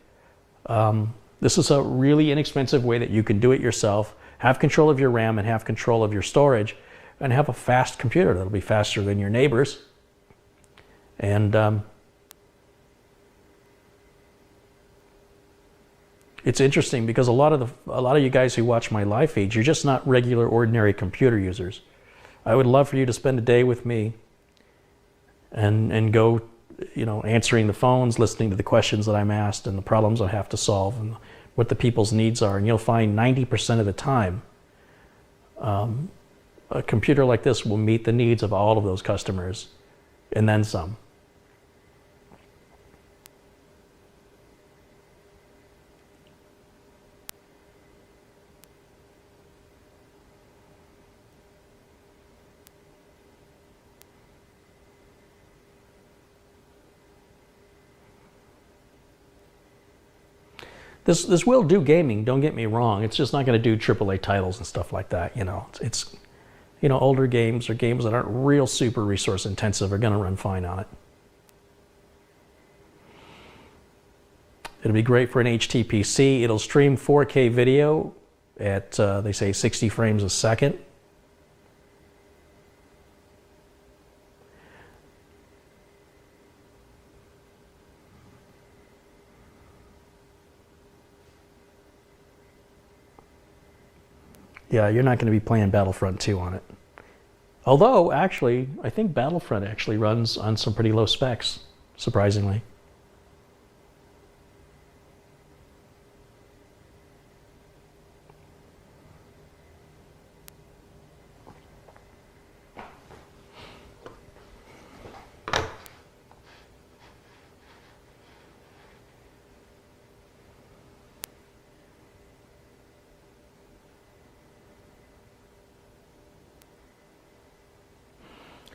This is a really inexpensive way that you can do it yourself, have control of your RAM and have control of your storage, and have a fast computer that'll be faster than your neighbors. And it's interesting because a lot of you guys who watch my live feeds, you're just not regular, ordinary computer users. I would love for you to spend a day with me and go, answering the phones, listening to the questions that I'm asked and the problems I have to solve and what the people's needs are. And you'll find 90% of the time, a computer like this will meet the needs of all of those customers and then some. This will do gaming, don't get me wrong. It's just not going to do AAA titles and stuff like that. It's older games or games that aren't real super resource intensive are going to run fine on it. It'll be great for an HTPC. It'll stream 4K video at, they say, 60 frames a second. Yeah, you're not going to be playing Battlefront 2 on it. Although, actually, I think Battlefront actually runs on some pretty low specs, surprisingly.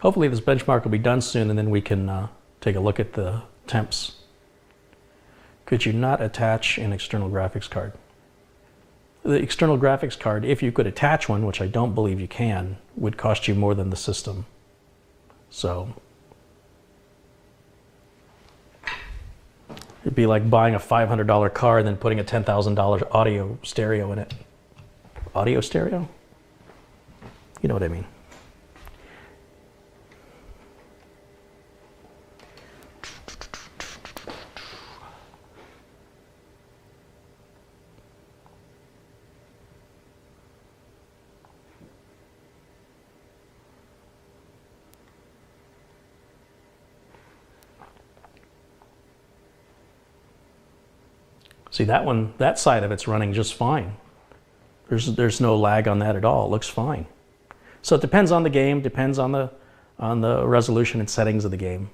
Hopefully this benchmark will be done soon and then we can take a look at the temps. Could you not attach an external graphics card? The external graphics card, if you could attach one, which I don't believe you can, would cost you more than the system. So it'd be like buying a $500 car and then putting a $10,000 audio stereo in it. Audio stereo? You know what I mean. See, that side of it's running just fine. There's no lag on that at all. It looks fine. So it depends on the game, depends on the resolution and settings of the game.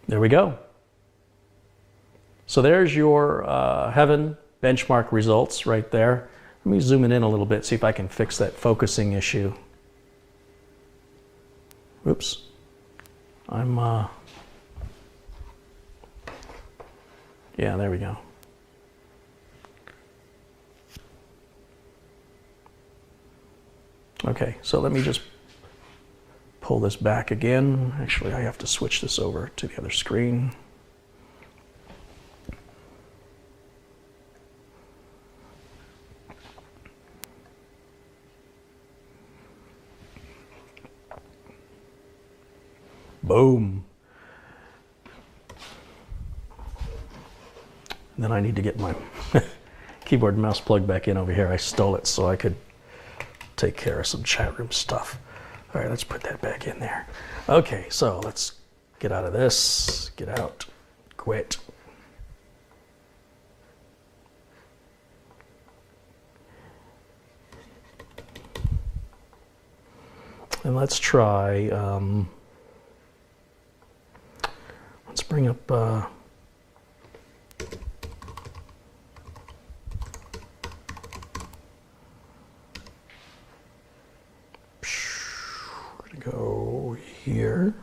There we go. So there's your Heaven benchmark results right there. Let me zoom it in a little bit, see if I can fix that focusing issue. Oops. Yeah, there we go. Okay, so let me just pull this back again. Actually, I have to switch this over to the other screen. Boom. And then I need to get my keyboard and mouse plugged back in over here. I stole it so I could take care of some chat room stuff. All right, let's put that back in there. Okay, so let's get out of this, get out, quit. And let's try, let's bring up, we're gonna go here.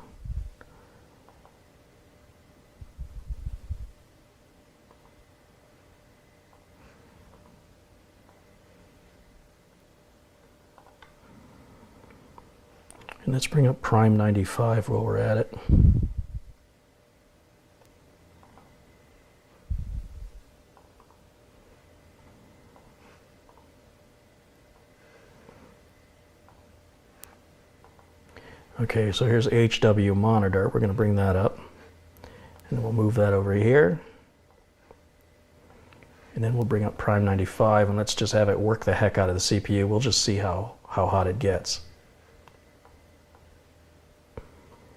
And let's bring up Prime 95 while we're at it. Okay, so here's HW monitor. We're going to bring that up. And then we'll move that over here. And then we'll bring up Prime 95 and let's just have it work the heck out of the CPU. We'll just see how hot it gets.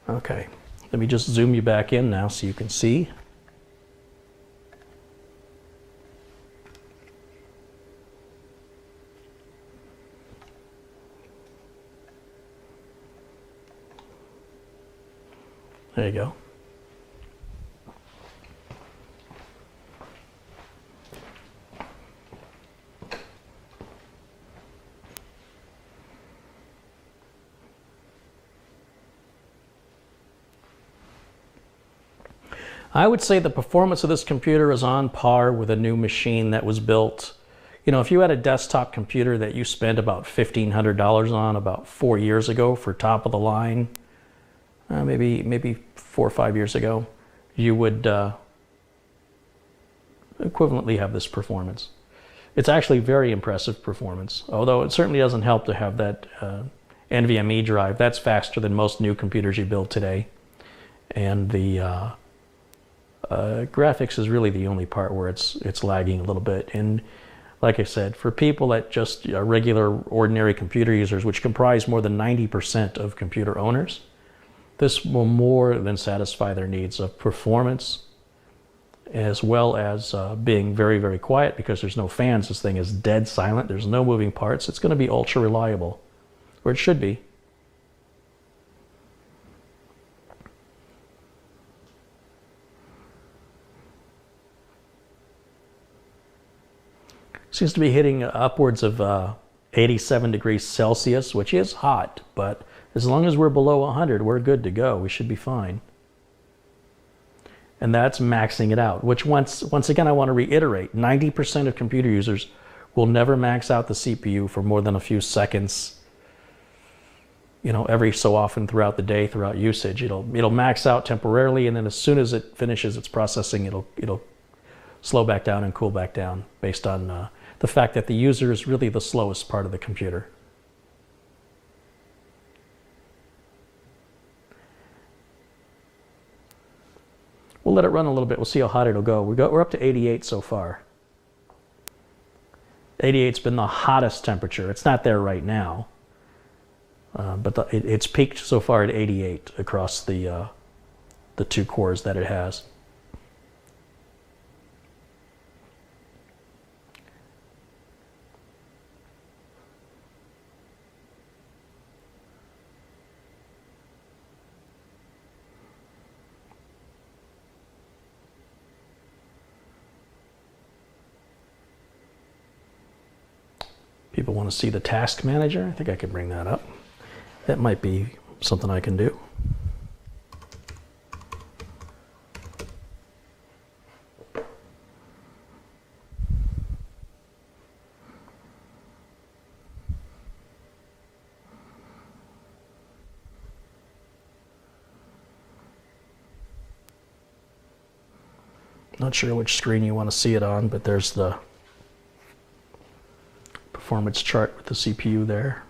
Okay, let me just zoom you back in now so you can see. There you go. I would say the performance of this computer is on par with a new machine that was built. You know, if you had a desktop computer that you spent about $1,500 on about 4 years ago for top of the line, maybe 4 or 5 years ago, you would equivalently have this performance. It's actually very impressive performance, although it certainly doesn't help to have that NVMe drive. That's faster than most new computers you build today. And the graphics is really the only part where it's lagging a little bit. And like I said, for people that just are regular, ordinary computer users, which comprise more than 90% of computer owners, this will more than satisfy their needs of performance, as well as being very, very quiet because there's no fans. This thing is dead silent. There's no moving parts. It's going to be ultra reliable, or it should be. Seems to be hitting upwards of 87 degrees Celsius, which is hot, but as long as we're below 100, we're good to go. We should be fine. And that's maxing it out, which once again, I want to reiterate, 90% of computer users will never max out the CPU for more than a few seconds, you know, every so often throughout the day, throughout usage. It'll max out temporarily, and then as soon as it finishes its processing, it'll slow back down and cool back down based on the fact that the user is really the slowest part of the computer. We'll let it run a little bit. We'll see how hot it'll go. We're up to 88 so far. 88's been the hottest temperature. It's not there right now, but it's peaked so far at 88 across the 2 cores that it has. People want to see the task manager. I think I can bring that up. That might be something I can do. Not sure which screen you want to see it on, but there's the performance chart with the CPU there.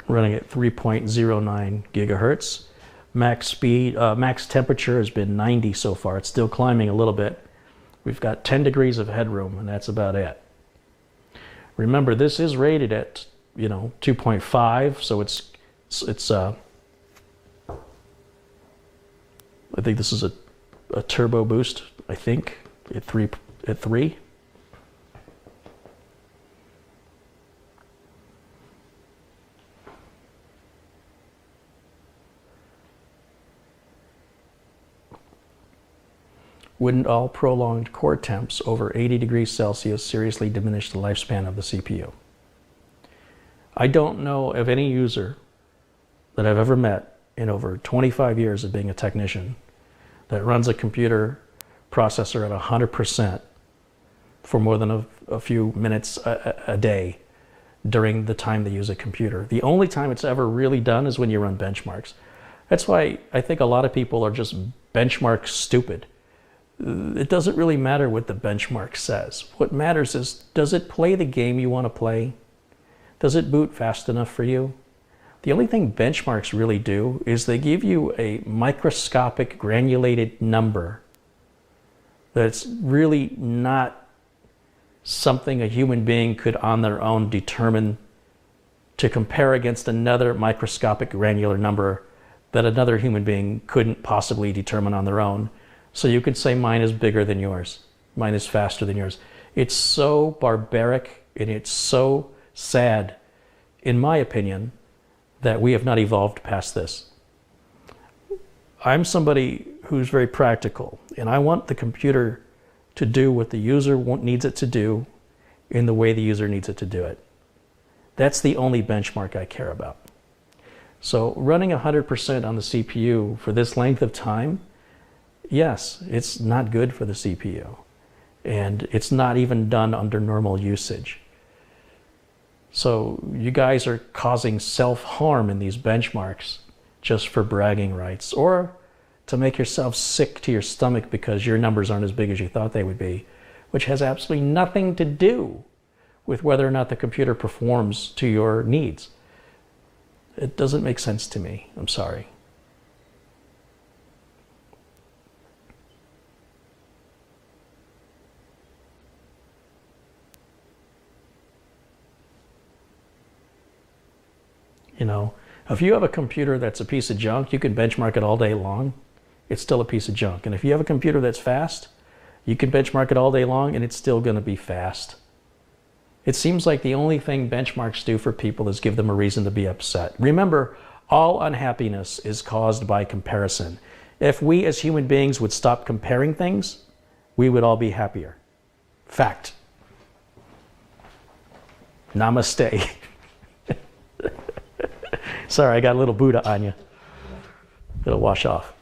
Running at 3.09 gigahertz. Max speed, max temperature has been 90 so far. It's still climbing a little bit. We've got 10 degrees of headroom, and that's about it. Remember, this is rated at, 2.5, so it's I think this is a turbo boost, I think, at 3. Wouldn't all prolonged core temps over 80 degrees Celsius seriously diminish the lifespan of the CPU? I don't know of any user that I've ever met in over 25 years of being a technician that runs a computer processor at 100% for more than a few minutes a day during the time they use a computer. The only time it's ever really done is when you run benchmarks. That's why I think a lot of people are just benchmark stupid. It doesn't really matter what the benchmark says. What matters is, does it play the game you want to play? Does it boot fast enough for you? The only thing benchmarks really do is they give you a microscopic granulated number that's really not something a human being could on their own determine to compare against another microscopic granular number that another human being couldn't possibly determine on their own. So you could say mine is bigger than yours. Mine is faster than yours. It's so barbaric and it's so sad, in my opinion, that we have not evolved past this. I'm somebody who's very practical, and I want the computer to do what the user needs it to do in the way the user needs it to do it. That's the only benchmark I care about. So running 100% on the CPU for this length of time, yes, it's not good for the CPU. And it's not even done under normal usage. So you guys are causing self-harm in these benchmarks just for bragging rights, or to make yourself sick to your stomach because your numbers aren't as big as you thought they would be, which has absolutely nothing to do with whether or not the computer performs to your needs. It doesn't make sense to me. I'm sorry. You know, if you have a computer that's a piece of junk, you can benchmark it all day long. It's still a piece of junk. And if you have a computer that's fast, you can benchmark it all day long and it's still going to be fast. It seems like the only thing benchmarks do for people is give them a reason to be upset. Remember, all unhappiness is caused by comparison. If we as human beings would stop comparing things, we would all be happier. Fact. Namaste. Sorry, I got a little Buddha on you. It'll wash off.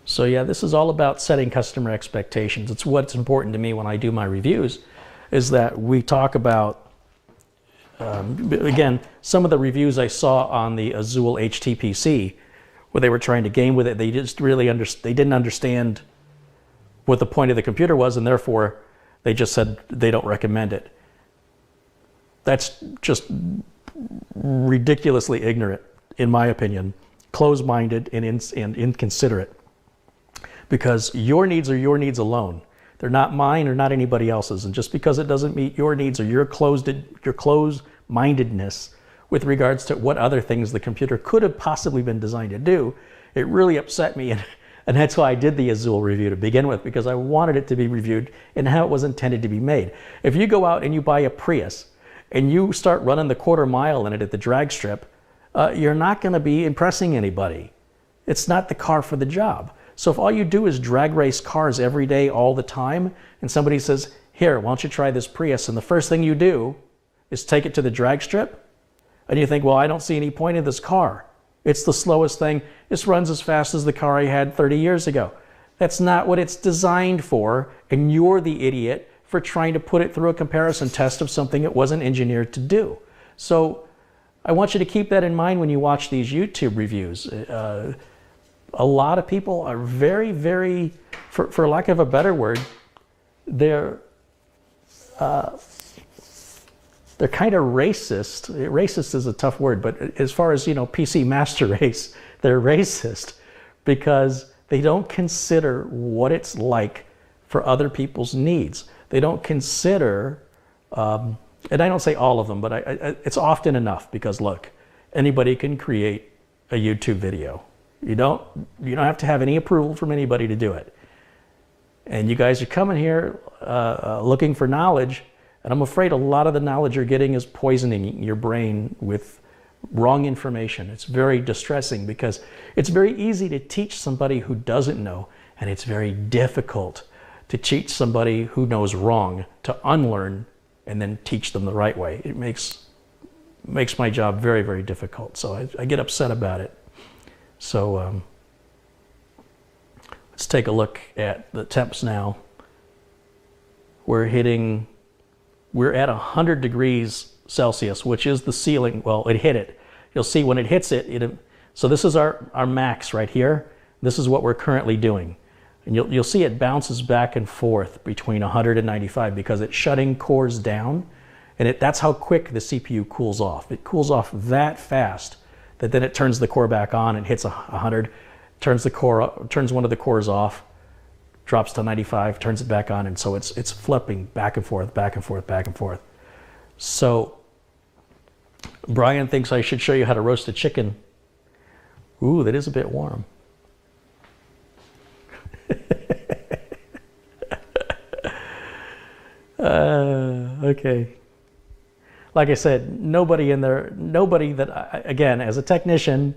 So yeah, this is all about setting customer expectations. It's what's important to me when I do my reviews, is that we talk about, again, some of the reviews I saw on the Azulle HTPC, where they were trying to game with it, they just really they didn't understand what the point of the computer was, and therefore they just said they don't recommend it. That's just ridiculously ignorant, in my opinion, closed-minded and inconsiderate. Because your needs are your needs alone. They're not mine or not anybody else's. And just because it doesn't meet your needs or your closed-mindedness with regards to what other things the computer could have possibly been designed to do, it really upset me. And that's why I did the Azulle review to begin with, because I wanted it to be reviewed in how it was intended to be made. If you go out and you buy a Prius and you start running the quarter mile in it at the drag strip, you're not going to be impressing anybody. It's not the car for the job. So if all you do is drag race cars every day, all the time, and somebody says, here, why don't you try this Prius? And the first thing you do is take it to the drag strip, and you think, well, I don't see any point in this car. It's the slowest thing. This runs as fast as the car I had 30 years ago. That's not what it's designed for, and you're the idiot for trying to put it through a comparison test of something it wasn't engineered to do. So I want you to keep that in mind when you watch these YouTube reviews. A lot of people are very, very, for lack of a better word, they're kind of racist. Racist is a tough word, but as far as, PC master race, they're racist because they don't consider what it's like for other people's needs. They don't consider, and I don't say all of them, but it's often enough because, look, anybody can create a YouTube video. You don't have to have any approval from anybody to do it. And you guys are coming here looking for knowledge, and I'm afraid a lot of the knowledge you're getting is poisoning your brain with wrong information. It's very distressing because it's very easy to teach somebody who doesn't know, and it's very difficult to teach somebody who knows wrong to unlearn and then teach them the right way. It makes my job very, very difficult. So I get upset about it. So let's take a look at the temps now. We're at 100 degrees Celsius, which is the ceiling. Well, it hit it. You'll see when it hits it, so this is our max right here. This is what we're currently doing. And you'll see it bounces back and forth between 100 and 95 because it's shutting cores down. And that's how quick the CPU cools off. It cools off that fast that then it turns the core back on and hits 100, turns one of the cores off, drops to 95, turns it back on, and so it's flipping back and forth, back and forth, back and forth. So Brian thinks I should show you how to roast a chicken. Ooh, that is a bit warm. Okay. Like I said, nobody that, again, as a technician,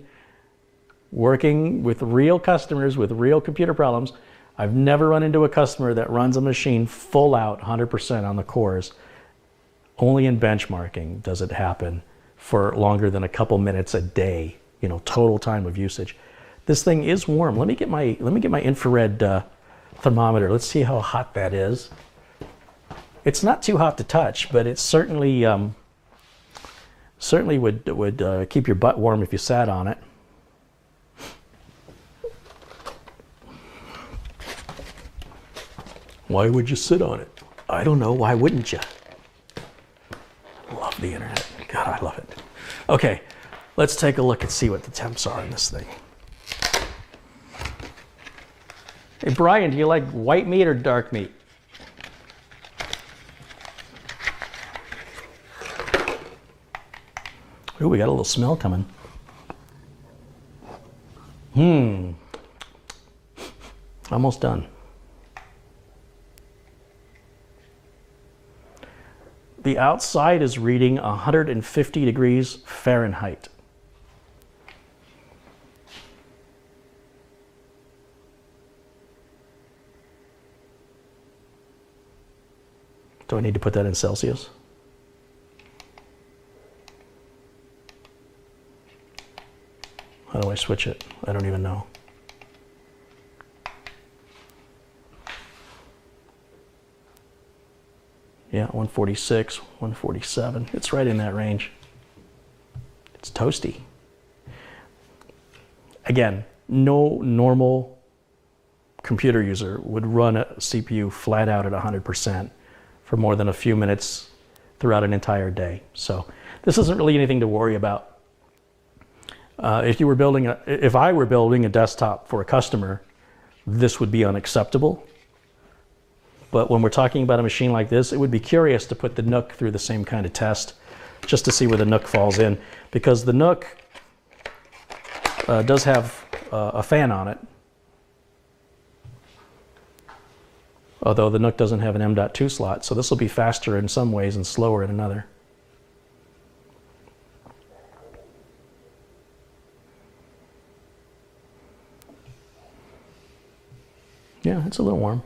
working with real customers with real computer problems, I've never run into a customer that runs a machine full out 100% on the cores. Only in benchmarking does it happen for longer than a couple minutes a day, total time of usage. This thing is warm. Let me get my infrared thermometer. Let's see how hot that is. It's not too hot to touch, but it certainly would keep your butt warm if you sat on it. Why would you sit on it? I don't know. Why wouldn't you? Love the internet. God, I love it. Okay, let's take a look and see what the temps are in this thing. Hey, Brian, do you like white meat or dark meat? Ooh, we got a little smell coming. Almost done. The outside is reading 150 degrees Fahrenheit. Do I need to put that in Celsius? How do I switch it? I don't even know. Yeah, 146, 147. It's right in that range. It's toasty. Again, no normal computer user would run a CPU flat out at 100% for more than a few minutes throughout an entire day. So this isn't really anything to worry about. If I were building a desktop for a customer, this would be unacceptable. But when we're talking about a machine like this, it would be curious to put the NUC through the same kind of test just to see where the NUC falls in, because the NUC does have a fan on it, although the NUC doesn't have an M.2 slot, so this will be faster in some ways and slower in another. Yeah, it's a little warm.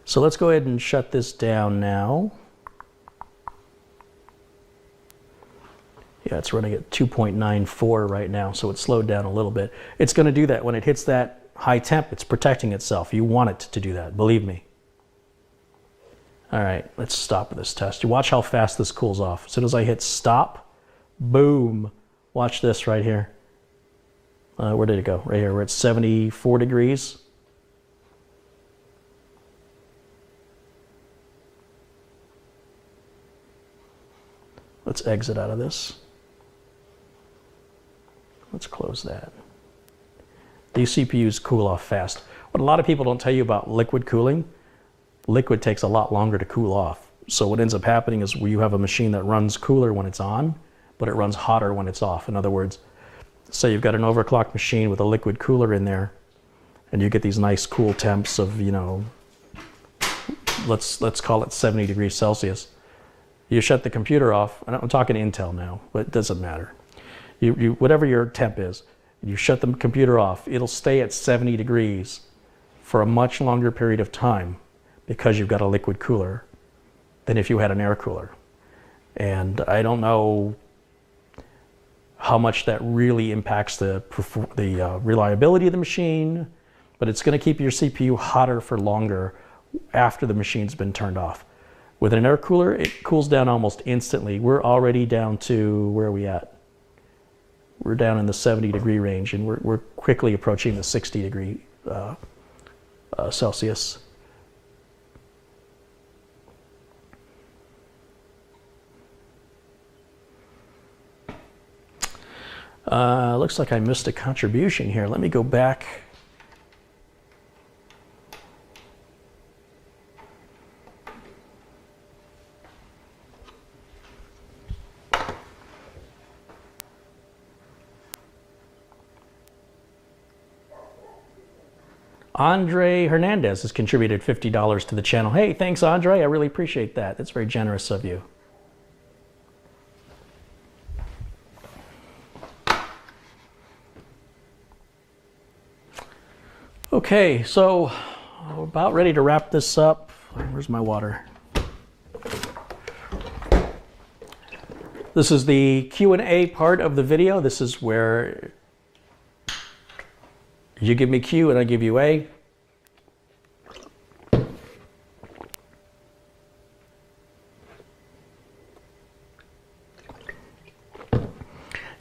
So let's go ahead and shut this down now. Yeah, it's running at 2.94 right now, so it's slowed down a little bit. It's going to do that when it hits that high temp. It's protecting itself. You want it to do that, believe me. All right, let's stop this test. You watch how fast this cools off. As soon as I hit stop, boom. Watch this right here. Where did it go? Right here. We're at 74 degrees. Let's exit out of this. Let's close that. These CPUs cool off fast. What a lot of people don't tell you about liquid cooling, liquid takes a lot longer to cool off. So what ends up happening is you have a machine that runs cooler when it's on, but it runs hotter when it's off. In other words, say you've got an overclocked machine with a liquid cooler in there, and you get these nice cool temps of, let's call it 70 degrees Celsius. You shut the computer off. I'm talking Intel now, but it doesn't matter. You whatever your temp is, you shut the computer off. It'll stay at 70 degrees for a much longer period of time because you've got a liquid cooler than if you had an air cooler. And I don't know how much that really impacts the reliability of the machine, but it's going to keep your CPU hotter for longer after the machine's been turned off. With an air cooler, it cools down almost instantly. We're already down to, where are we at? We're down in the 70 degree range, and we're quickly approaching the 60 degree Celsius. Looks like I missed a contribution here. Let me go back. Andre Hernandez has contributed $50 to the channel. Hey, thanks, Andre. I really appreciate that. That's very generous of you. Okay, so we're about ready to wrap this up. Where's my water? This is the Q&A part of the video. This is where you give me Q and I give you A.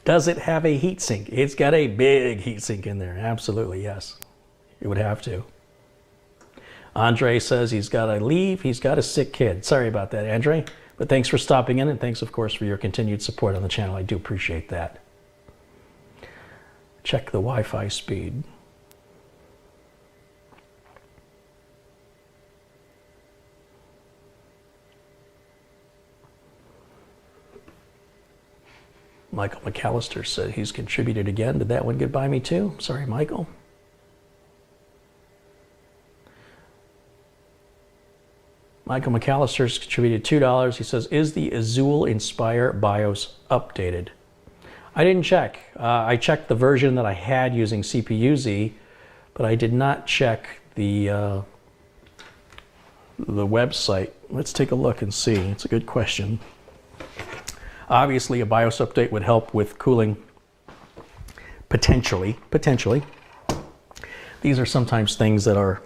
Does it have a heatsink? It's got a big heatsink in there. Absolutely, yes. It would have to. Andre says he's got to leave. He's got a sick kid. Sorry about that, Andre. But thanks for stopping in, and thanks, of course, for your continued support on the channel. I do appreciate that. Check the Wi-Fi speed. Michael McAllister said he's contributed again. Did that one get by me too? Sorry, Michael. Michael McAllister's contributed $2. He says, is the Azulle Inspire BIOS updated? I didn't check. I checked the version that I had using CPU-Z, but I did not check the website. Let's take a look and see. It's a good question. Obviously, a BIOS update would help with cooling, potentially. These are sometimes things that are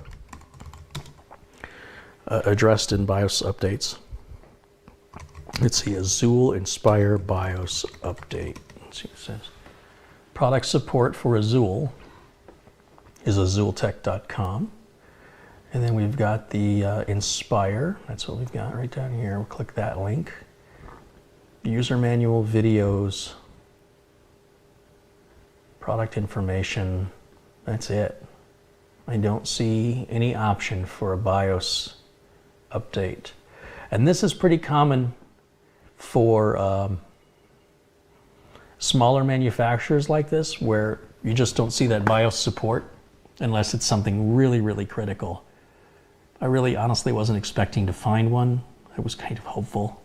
addressed in BIOS updates. Let's see, Azulle Inspire BIOS update. Let's see what it says. Product support for Azulle is azulletech.com. And then we've got the Inspire. That's what we've got right down here. We'll click that link. User manual, videos, product information. That's it. I don't see any option for a BIOS update. And this is pretty common for smaller manufacturers like this, where you just don't see that BIOS support unless it's something really, really critical. I really honestly wasn't expecting to find one. I was kind of hopeful.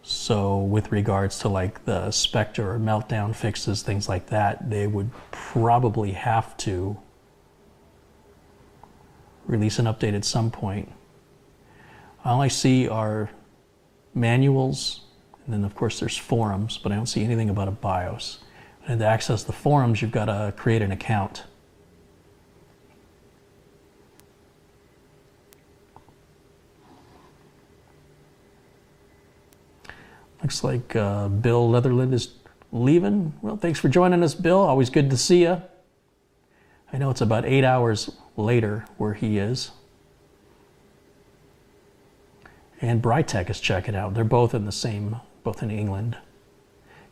So with regards to like the Spectre or Meltdown fixes, things like that, they would probably have to release an update at some point. All I see are manuals, and then of course there's forums, but I don't see anything about a BIOS. And to access the forums, you've got to create an account. Looks like Bill Leatherland is leaving. Well, thanks for joining us, Bill. Always good to see you. I know it's about 8 hours later where he is. And Brytech is checking out. They're both in the same, both in England.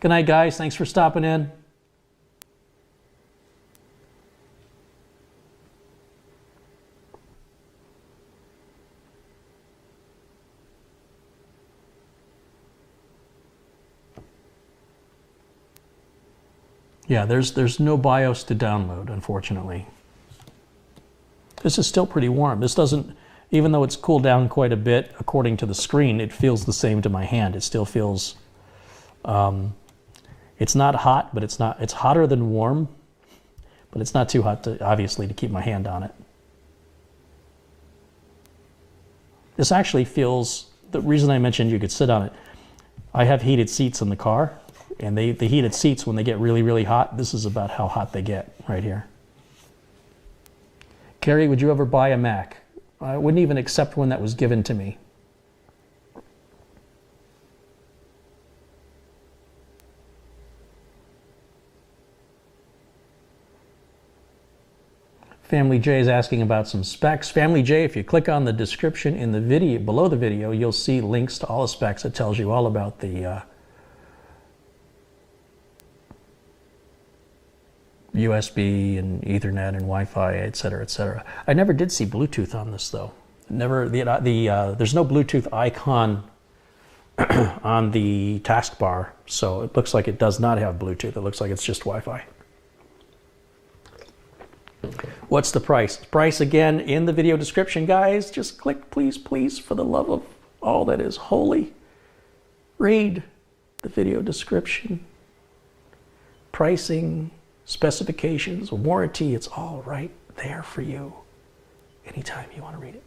Good night, guys. Thanks for stopping in. Yeah, there's no BIOS to download, unfortunately. This is still pretty warm. This doesn't, even though it's cooled down quite a bit according to the screen, it feels the same to my hand. It still feels, it's not hot, but it's hotter than warm, but it's not too hot to, obviously, to keep my hand on it. This actually feels, the reason I mentioned you could sit on it, I have heated seats in the car, and the heated seats, when they get really, really hot, this is about how hot they get right here. Carrie, would you ever buy a Mac? I wouldn't even accept one that was given to me. Family J is asking about some specs. Family J, if you click on the description in the video, below the video, you'll see links to all the specs. It tells you all about the USB and Ethernet and Wi-Fi, etc., etc. I never did see Bluetooth on this though. Never. There's no Bluetooth icon on the taskbar, so it looks like it does not have Bluetooth. It looks like it's just Wi-Fi. What's the price? Price again in the video description, guys. Just click, please, please, for the love of all that is holy. Read the video description. Pricing, specifications, warranty, it's all right there for you anytime you want to read it.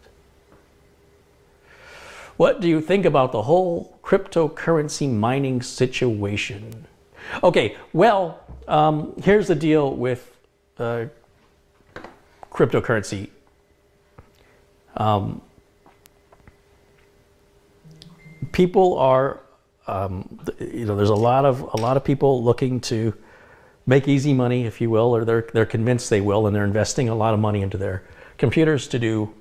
What do you think about the whole cryptocurrency mining situation? Okay, well, here's the deal with cryptocurrency. People are, there's a lot of people looking to make easy money, if you will, or they're convinced they will, and they're investing a lot of money into their computers to do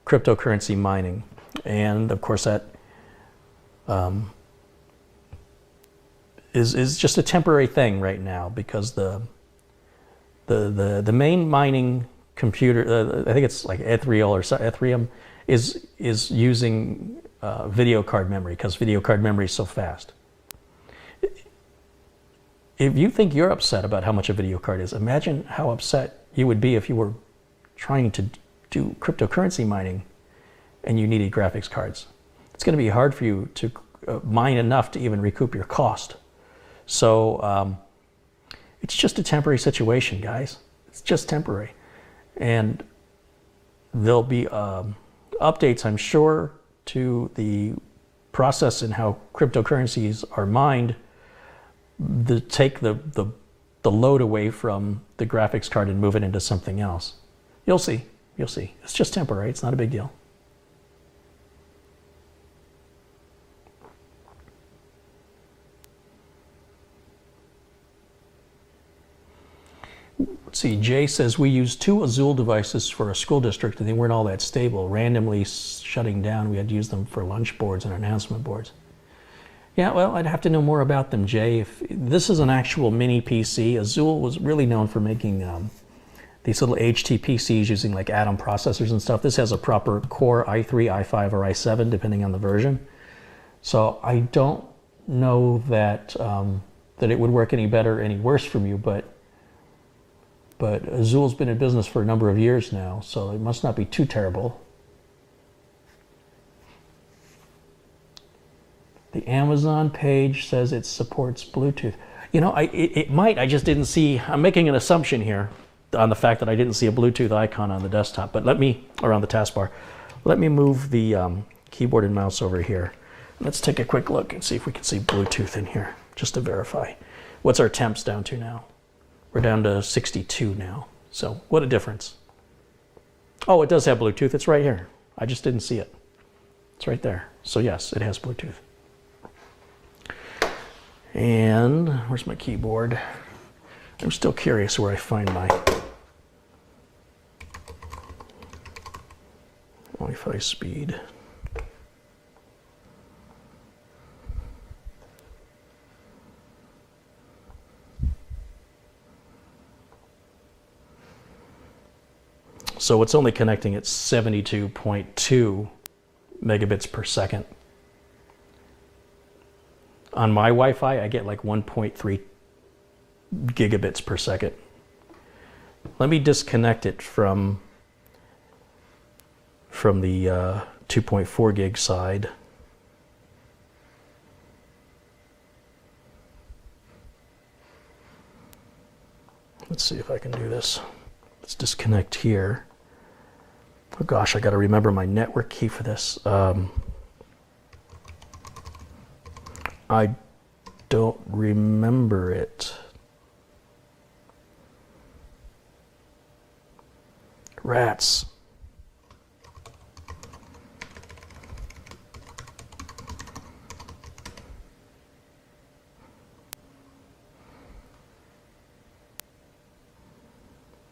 cryptocurrency mining. And of course, that is just a temporary thing right now, because the main mining computer, I think it's like Ethereum, is using video card memory, because video card memory is so fast. If you think you're upset about how much a video card is, imagine how upset you would be if you were trying to do cryptocurrency mining and you needed graphics cards. It's going to be hard for you to mine enough to even recoup your cost. So it's just a temporary situation, guys. It's just temporary. And there'll be updates, I'm sure, to the process and how cryptocurrencies are mined to take the load away from the graphics card and move it into something else. You'll see. You'll see. It's just temporary. It's not a big deal. Let's see, Jay says, we used 2 Azulle devices for a school district and they weren't all that stable, randomly shutting down. We had to use them for lunch boards and announcement boards. Yeah, well, I'd have to know more about them, Jay. If this is an actual mini PC, Azulle was really known for making these little HTPCs using like Atom processors and stuff. This has a proper Core i3, i5, or i7, depending on the version. So I don't know that that it would work any better or any worse from you, but Azulle's been in business for a number of years now, so it must not be too terrible. The Amazon page says it supports Bluetooth. You know, it might, I just didn't see, I'm making an assumption here on the fact that I didn't see a Bluetooth icon on the desktop, but or on the taskbar. Let me move the keyboard and mouse over here. Let's take a quick look and see if we can see Bluetooth in here, just to verify. What's our temps down to now? We're down to 62 now. So what a difference. Oh, it does have Bluetooth. It's right here. I just didn't see it. It's right there. So yes, it has Bluetooth. And where's my keyboard? I'm still curious where I find my Wi-Fi speed. So it's only connecting at 72.2 megabits per second. On my Wi-Fi, I get like 1.3 gigabits per second. Let me disconnect it from from the 2.4 gig side. Let's see if I can do this. Let's disconnect here. Oh gosh, I got to remember my network key for this. I don't remember it. Rats.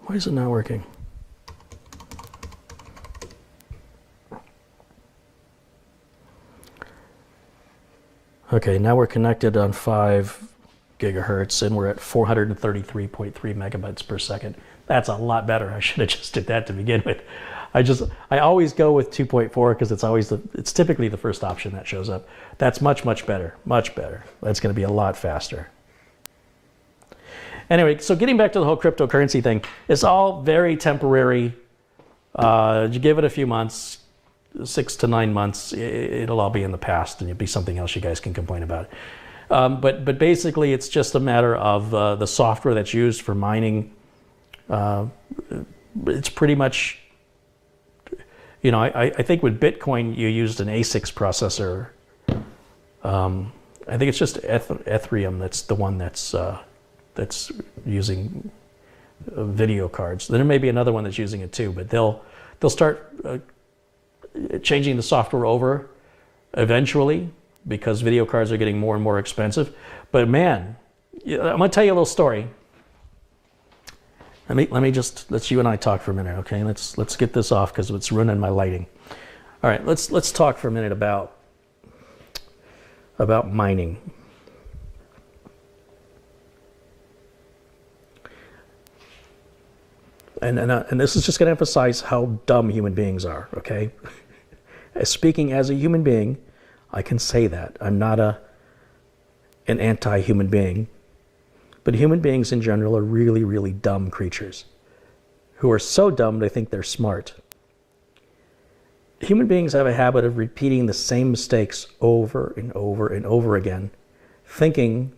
Why is it not working? Okay, now we're connected on 5 gigahertz and we're at 433.3 megabytes per second. That's a lot better. I should have just did that to begin with. I always go with 2.4 because it's typically the first option that shows up. That's much better, much better. That's going to be a lot faster. Anyway, so getting back to the whole cryptocurrency thing, it's all very temporary. You give it a few months, 6 to 9 months, it'll all be in the past and it'll be something else you guys can complain about. But basically, it's just a matter of the software that's used for mining. It's pretty much, I think with Bitcoin, you used an ASICs processor. I think it's just Ethereum that's the one that's using video cards. There may be another one that's using it too, but they'll start changing the software over eventually because video cards are getting more and more expensive. But man, I'm going to tell you a little story. Let's you and I talk for a minute, okay? Let's get this off because it's ruining my lighting. All right, let's talk for a minute about mining. And this is just going to emphasize how dumb human beings are, okay? Speaking as a human being, I can say that. I'm not an anti-human being. But human beings in general are really, really dumb creatures who are so dumb they think they're smart. Human beings have a habit of repeating the same mistakes over and over and over again, thinking,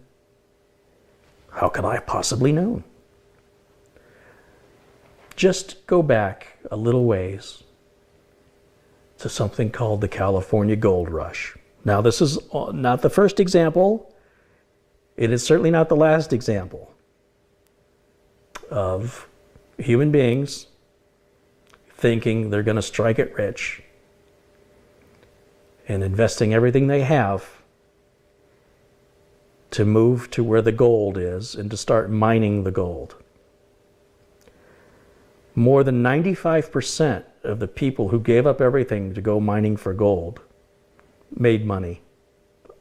how could I have possibly known? Just go back a little ways to something called the California Gold Rush. Now, this is not the first example. It is certainly not the last example of human beings thinking they're going to strike it rich and investing everything they have to move to where the gold is and to start mining the gold. More than 95% of the people who gave up everything to go mining for gold made money.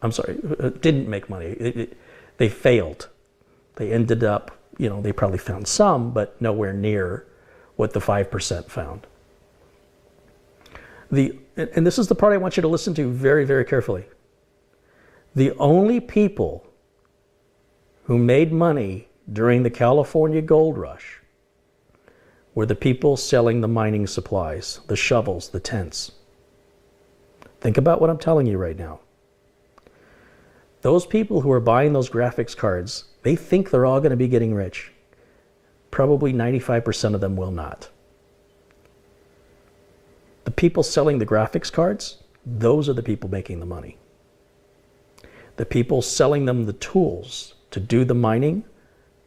I'm sorry, didn't make money. They failed. They ended up, they probably found some, but nowhere near what the 5% found. And this is the part I want you to listen to very, very carefully. The only people who made money during the California Gold Rush were the people selling the mining supplies, the shovels, the tents. Think about what I'm telling you right now. Those people who are buying those graphics cards, they think they're all going to be getting rich. Probably 95% of them will not. The people selling the graphics cards, those are the people making the money. The people selling them the tools to do the mining,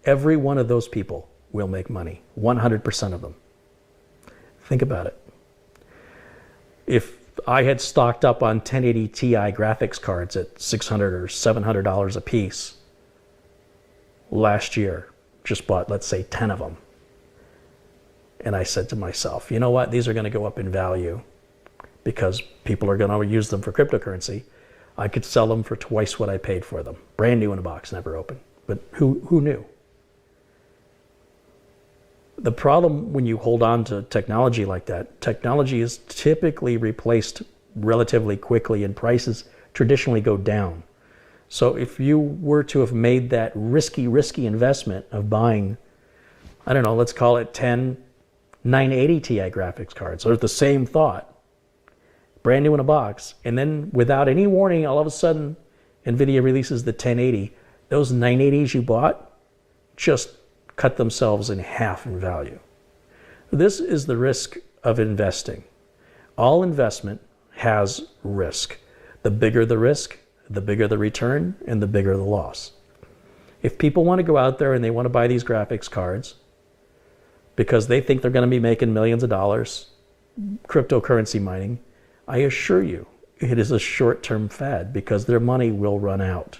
every one of those people will make money. 100% of them. Think about it. If I had stocked up on 1080 Ti graphics cards at $600 or $700 a piece last year, just bought, let's say, 10 of them. And I said to myself, you know what? These are going to go up in value because people are going to use them for cryptocurrency. I could sell them for twice what I paid for them. Brand new in a box, never opened. But who knew? The problem when you hold on to technology like that, technology is typically replaced relatively quickly and prices traditionally go down. So if you were to have made that risky investment of buying, I don't know, let's call it 10 980 Ti graphics cards, or the same thought, brand new in a box. And then without any warning, all of a sudden, NVIDIA releases the 1080. Those 980s you bought just cut themselves in half in value. This is the risk of investing. All investment has risk. The bigger the risk, the bigger the return, and the bigger the loss. If people want to go out there and they want to buy these graphics cards because they think they're going to be making millions of dollars cryptocurrency mining, I assure you it is a short-term fad because their money will run out.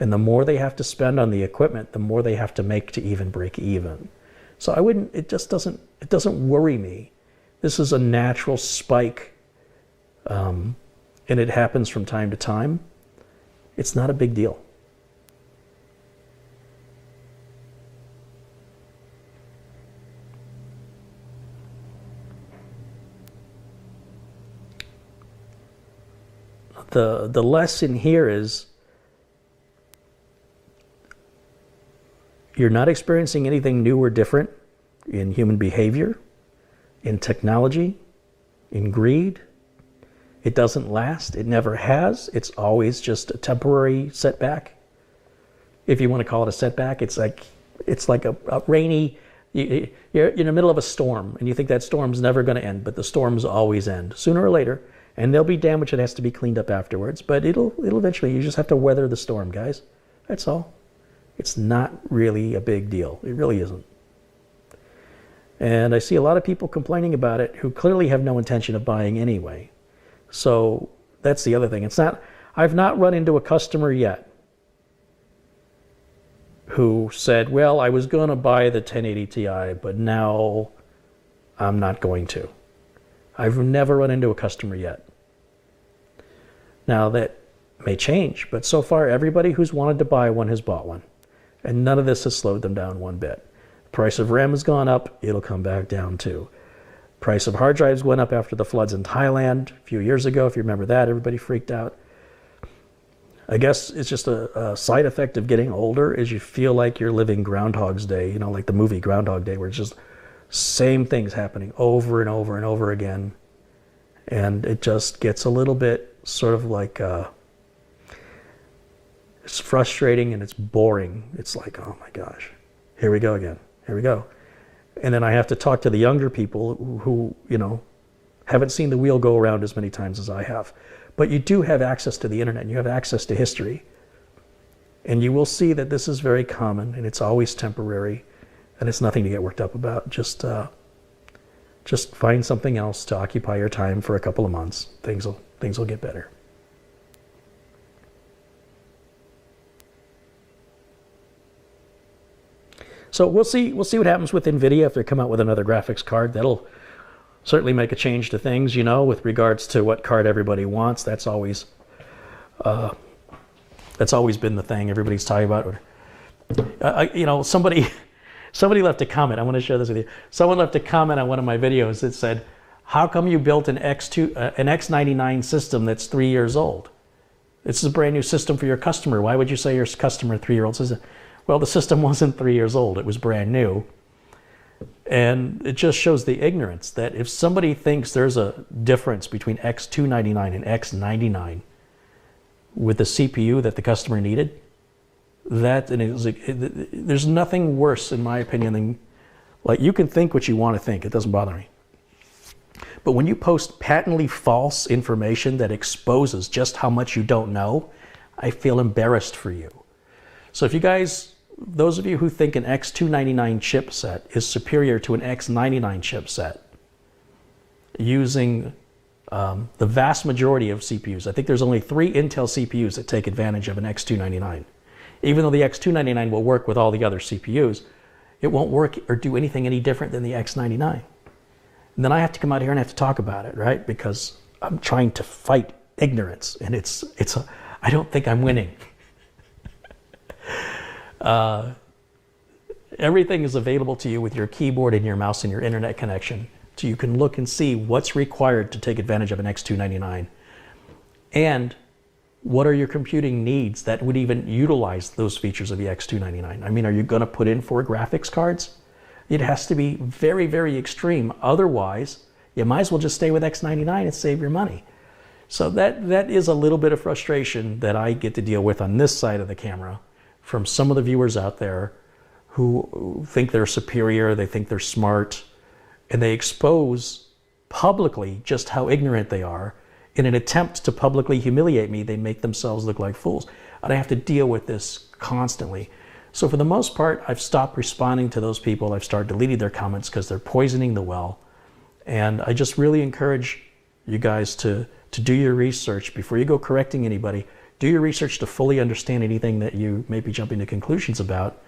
And the more they have to spend on the equipment, the more they have to make to even break even. So I wouldn't, it doesn't worry me. This is a natural spike, and it happens from time to time. It's not a big deal. The lesson here is you're not experiencing anything new or different in human behavior, in technology, in greed. It doesn't last. It never has. It's always just a temporary setback. If you want to call it a setback, it's like a rainy, you're in the middle of a storm and you think that storm's never going to end, but the storms always end sooner or later. And there'll be damage that has to be cleaned up afterwards, but it'll eventually, you just have to weather the storm, guys. That's all. It's not really a big deal. It really isn't. And I see a lot of people complaining about it who clearly have no intention of buying anyway. So that's the other thing. I've not run into a customer yet who said, well, I was going to buy the 1080 Ti, but now I'm not going to. I've never run into a customer yet. Now that may change, but so far everybody who's wanted to buy one has bought one. And none of this has slowed them down one bit. Price of RAM has gone up, it'll come back down too. Price of hard drives went up after the floods in Thailand a few years ago. If you remember that, everybody freaked out. I guess it's just a side effect of getting older is you feel like you're living Groundhog's Day, like the movie Groundhog Day, where it's just same things happening over and over and over again. And it just gets a little bit sort of like, it's frustrating and it's boring. It's like, oh my gosh, here we go again. Here we go. And then I have to talk to the younger people who haven't seen the wheel go around as many times as I have. But you do have access to the internet and you have access to history. And you will see that this is very common and it's always temporary and it's nothing to get worked up about. Just find something else to occupy your time for a couple of months. Things will get better. So we'll see what happens with NVIDIA if they come out with another graphics card. That'll certainly make a change to things, with regards to what card everybody wants. That's always been the thing everybody's talking about. Somebody left a comment. I want to share this with you. Someone left a comment on one of my videos that said, how come you built an X99 system that's 3 years old? This is a brand new system for your customer. Why would you say your customer 3-year-old system? Well, the system wasn't 3 years old. It was brand new. And it just shows the ignorance that if somebody thinks there's a difference between X299 and X99 with the CPU that the customer needed, there's nothing worse, in my opinion, than, you can think what you want to think. It doesn't bother me. But when you post patently false information that exposes just how much you don't know, I feel embarrassed for you. So if you guys, those of you who think an X299 chipset is superior to an X99 chipset, using the vast majority of CPUs, I think there's only 3 Intel CPUs that take advantage of an X299. Even though the X299 will work with all the other CPUs, it won't work or do anything any different than the X99. And then I have to come out here and have to talk about it, right? Because I'm trying to fight ignorance, and I don't think I'm winning. Everything is available to you with your keyboard and your mouse and your internet connection, so you can look and see what's required to take advantage of an X299. And what are your computing needs that would even utilize those features of the X299? I mean, are you going to put in 4 graphics cards? It has to be very, very extreme. Otherwise, you might as well just stay with X99 and save your money. So that is a little bit of frustration that I get to deal with on this side of the camera from some of the viewers out there who think they're superior, they think they're smart, and they expose publicly just how ignorant they are. In an attempt to publicly humiliate me, they make themselves look like fools. And I have to deal with this constantly. So for the most part, I've stopped responding to those people. I've started deleting their comments because they're poisoning the well. And I just really encourage you guys to do your research before you go correcting anybody. Do your research to fully understand anything that you may be jumping to conclusions about,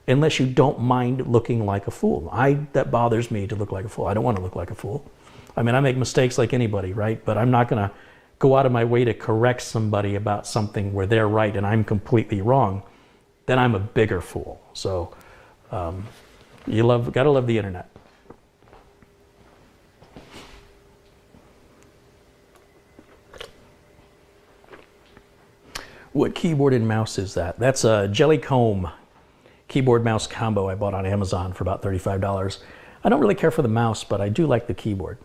unless you don't mind looking like a fool. That bothers me to look like a fool. I don't want to look like a fool. I mean, I make mistakes like anybody, right? But I'm not going to go out of my way to correct somebody about something where they're right and I'm completely wrong. Then I'm a bigger fool. So gotta love the internet. What keyboard and mouse is that? That's a Jellycomb keyboard mouse combo I bought on Amazon for about $35. I don't really care for the mouse, but I do like the keyboard.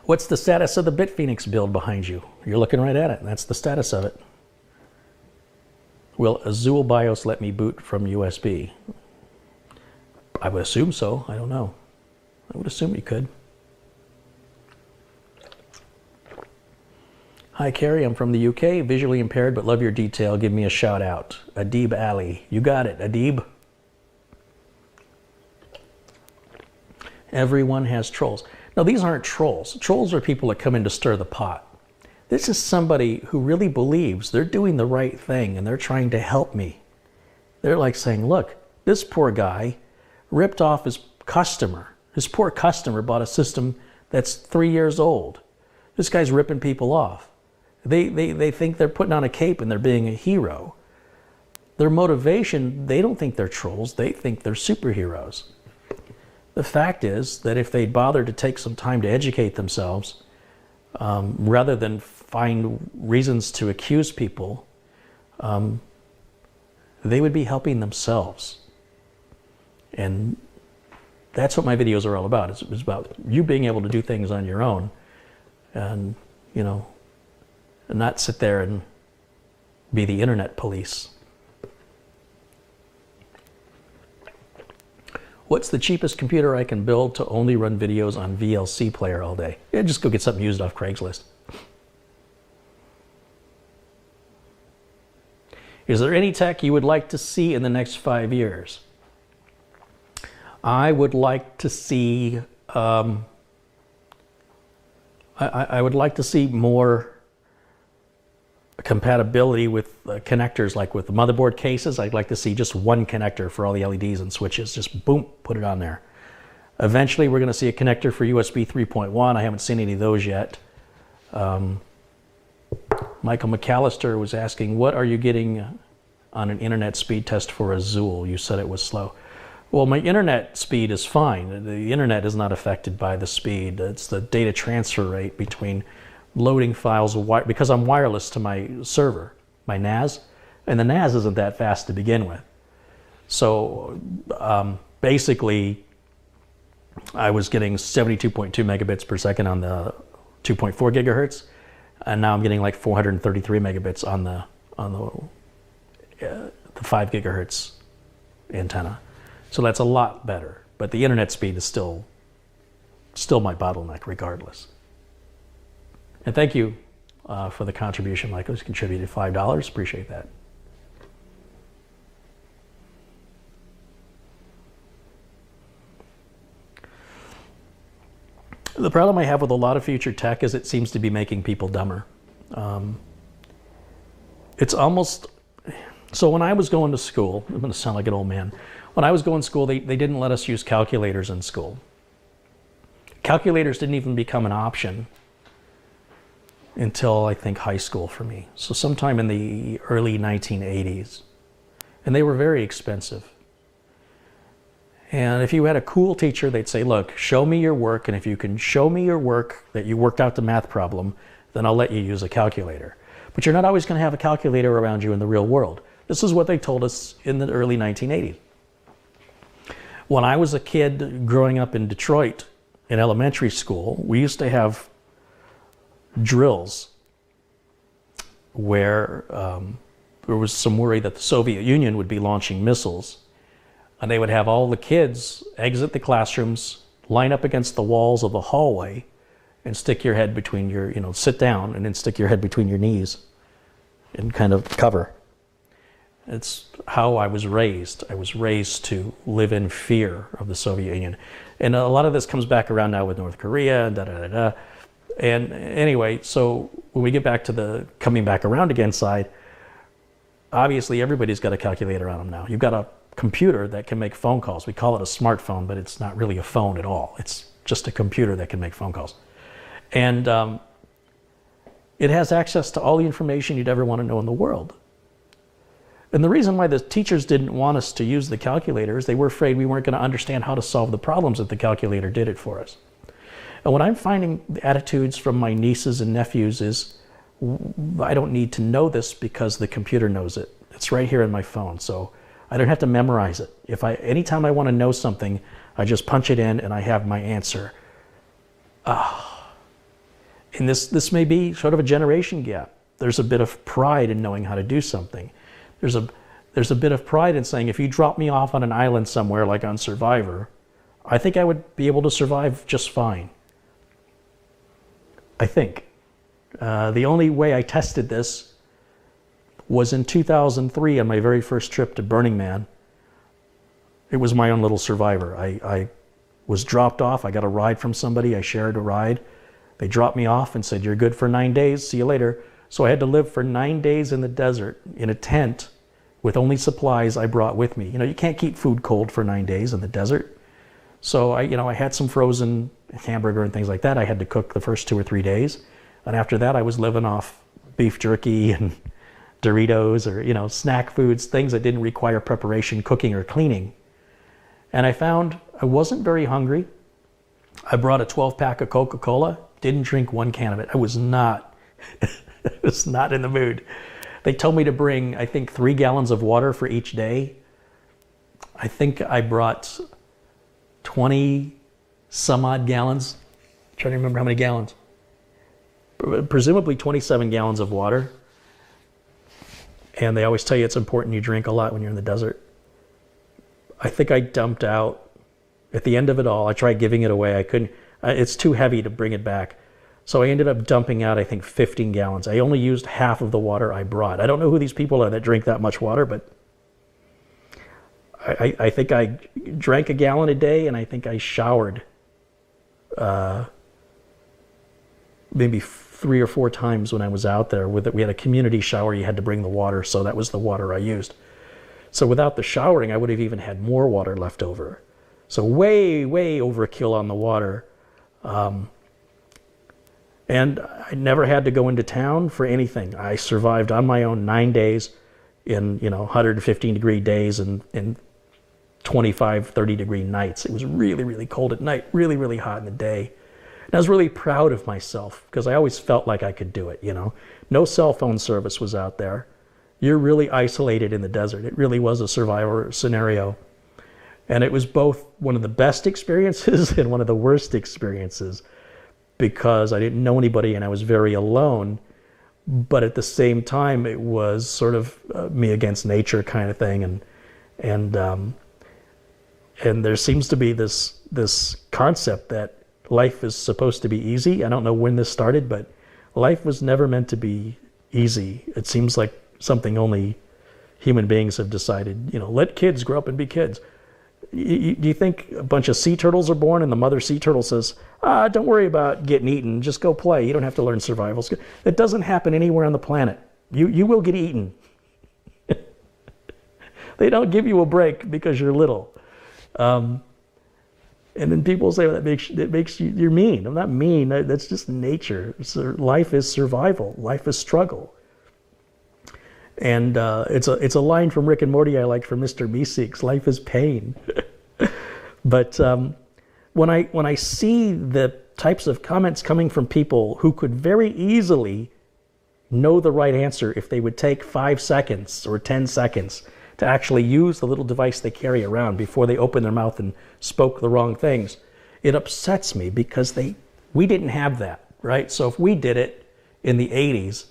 What's the status of the BitPhoenix build behind you? You're looking right at it. That's the status of it. Will Azulle BIOS let me boot from USB? I would assume so. I don't know. I would assume you could. Hi, Carrie. I'm from the UK, visually impaired, but love your detail. Give me a shout out. Adib Ali. You got it, Adib. Everyone has trolls. No, these aren't trolls. Trolls are people that come in to stir the pot. This is somebody who really believes they're doing the right thing and they're trying to help me. They're like saying, look, this poor guy ripped off his customer. His poor customer bought a system that's 3 years old. This guy's ripping people off. They think they're putting on a cape and they're being a hero. Their motivation, they don't think they're trolls. They think they're superheroes. The fact is that if they'd bothered to take some time to educate themselves, rather than find reasons to accuse people, they would be helping themselves. And that's what my videos are all about. It's about you being able to do things on your own and, you know, and not sit there and be the internet police. What's the cheapest computer I can build to only run videos on VLC player all day? Yeah, just go get something used off Craigslist. Is there any tech you would like to see in the next 5 years? I would like to see I would like to see more compatibility with connectors, like with the motherboard cases. I'd like to see just one connector for all the LEDs and switches. Just boom, put it on there. Eventually, we're going to see a connector for USB 3.1. I haven't seen any of those yet. Michael McAllister was asking, what are you getting on an internet speed test for Azulle? You said it was slow. Well, my internet speed is fine. The internet is not affected by the speed. It's the data transfer rate between loading files, because I'm wireless to my server, my NAS, and the NAS isn't that fast to begin with. So basically, I was getting 72.2 megabits per second on the 2.4 gigahertz, and now I'm getting like 433 megabits on the 5 gigahertz antenna. So that's a lot better, but the internet speed is still my bottleneck regardless. And thank you for the contribution, Michael, who's contributed $5. Appreciate that. The problem I have with a lot of future tech is it seems to be making people dumber. It's almost, so when I was going to school, I'm going to sound like an old man. When I was going to school, they didn't let us use calculators in school. Calculators didn't even become an option until I think high school for me. So sometime in the early 1980s. And they were very expensive. And if you had a cool teacher, they'd say, look, show me your work, and if you can show me your work that you worked out the math problem, then I'll let you use a calculator. But you're not always going to have a calculator around you in the real world. This is what they told us in the early 1980s. When I was a kid growing up in Detroit in elementary school, we used to have drills where there was some worry that the Soviet Union would be launching missiles. And they would have all the kids exit the classrooms, line up against the walls of the hallway, and stick your head between your, sit down and then stick your head between your knees and kind of cover. It's how I was raised. I was raised to live in fear of the Soviet Union. And a lot of this comes back around now with North Korea and da-da-da-da. And anyway, so when we get back to the coming back around again side, obviously everybody's got a calculator on them now. You've got a computer that can make phone calls. We call it a smartphone, but it's not really a phone at all. It's just a computer that can make phone calls. And it has access to all the information you'd ever want to know in the world. And the reason why the teachers didn't want us to use the calculator is they were afraid we weren't going to understand how to solve the problems that the calculator did it for us. And what I'm finding the attitudes from my nieces and nephews is, I don't need to know this because the computer knows it. It's right here in my phone, so I don't have to memorize it. Anytime I want to know something, I just punch it in and I have my answer. And this may be sort of a generation gap. There's a bit of pride in knowing how to do something. There's a bit of pride in saying, if you drop me off on an island somewhere like on Survivor, I think I would be able to survive just fine. I think. The only way I tested this was in 2003 on my very first trip to Burning Man. It was my own little Survivor. I was dropped off. I got a ride from somebody. I shared a ride. They dropped me off and said, you're good for 9 days. See you later. So I had to live for 9 days in the desert in a tent with only supplies I brought with me. You can't keep food cold for 9 days in the desert. So I had some frozen hamburger and things like that. I had to cook the first 2 or 3 days. And after that, I was living off beef jerky and Doritos or, snack foods, things that didn't require preparation, cooking, or cleaning. And I found I wasn't very hungry. I brought a 12-pack of Coca-Cola, didn't drink one can of it. I was not in the mood. They told me to bring, I think, 3 gallons of water for each day. I think I brought 20 some odd gallons. I'm trying to remember how many gallons. Presumably 27 gallons of water. And they always tell you it's important you drink a lot when you're in the desert. I think I dumped out at the end of it all. I tried giving it away. I couldn't. It's too heavy to bring it back. So I ended up dumping out, I think, 15 gallons. I only used half of the water I brought. I don't know who these people are that drink that much water, but I think I drank a gallon a day, and I think I showered maybe 3 or 4 times when I was out there. We had a community shower. You had to bring the water, so that was the water I used. So without the showering, I would have even had more water left over. So way, way overkill on the water. And I never had to go into town for anything. I survived on my own 9 days in 115 degree days and 25, 30 degree nights. It was really, really cold at night, really, really hot in the day. And I was really proud of myself because I always felt like I could do it, No cell phone service was out there. You're really isolated in the desert. It really was a survivor scenario. And it was both one of the best experiences and one of the worst experiences because I didn't know anybody and I was very alone. But at the same time, it was sort of me against nature kind of thing. And there seems to be this concept that life is supposed to be easy. I don't know when this started, but life was never meant to be easy. It seems like something only human beings have decided, let kids grow up and be kids. Do you think a bunch of sea turtles are born and the mother sea turtle says, don't worry about getting eaten, just go play. You don't have to learn survival skills. That doesn't happen anywhere on the planet. You will get eaten. They don't give you a break because you're little. And then people say, well, that makes you're mean. I'm not mean. That's just nature. Life is survival. Life is struggle. And it's a line from Rick and Morty I like from Mr. Meeseeks. Life is pain. But when I see the types of comments coming from people who could very easily know the right answer if they would take 5 seconds or 10 seconds to actually use the little device they carry around before they open their mouth and spoke the wrong things. It upsets me because we didn't have that, right? So if we did it in the 80s,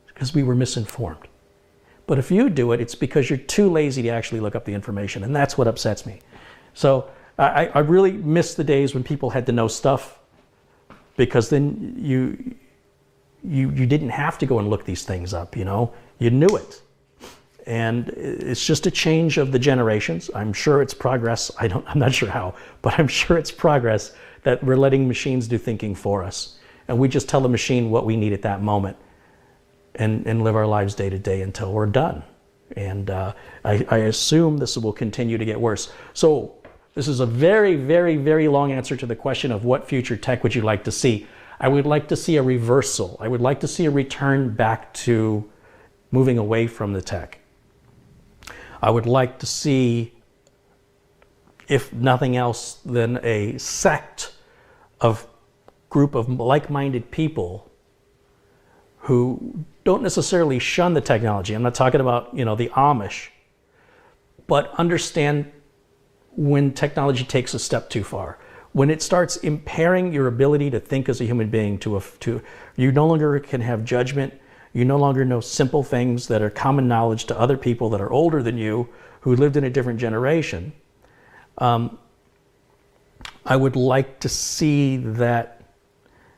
because we were misinformed. But if you do it, it's because you're too lazy to actually look up the information, and that's what upsets me. So I really miss the days when people had to know stuff, because then you didn't have to go and look these things up, you know? You knew it. And it's just a change of the generations. I'm sure it's progress. I'm not sure how, but I'm sure it's progress that we're letting machines do thinking for us. And we just tell the machine what we need at that moment and live our lives day to day until we're done. And I assume this will continue to get worse. So this is a very, very, very long answer to the question of what future tech would you like to see. I would like to see a reversal. I would like to see a return back to moving away from the tech. I would like to see, if nothing else, then a group of like-minded people who don't necessarily shun the technology. I'm not talking about, the Amish, but understand when technology takes a step too far. When it starts impairing your ability to think as a human being, you no longer can have judgment. You no longer know simple things that are common knowledge to other people that are older than you, who lived in a different generation. I would like to see that,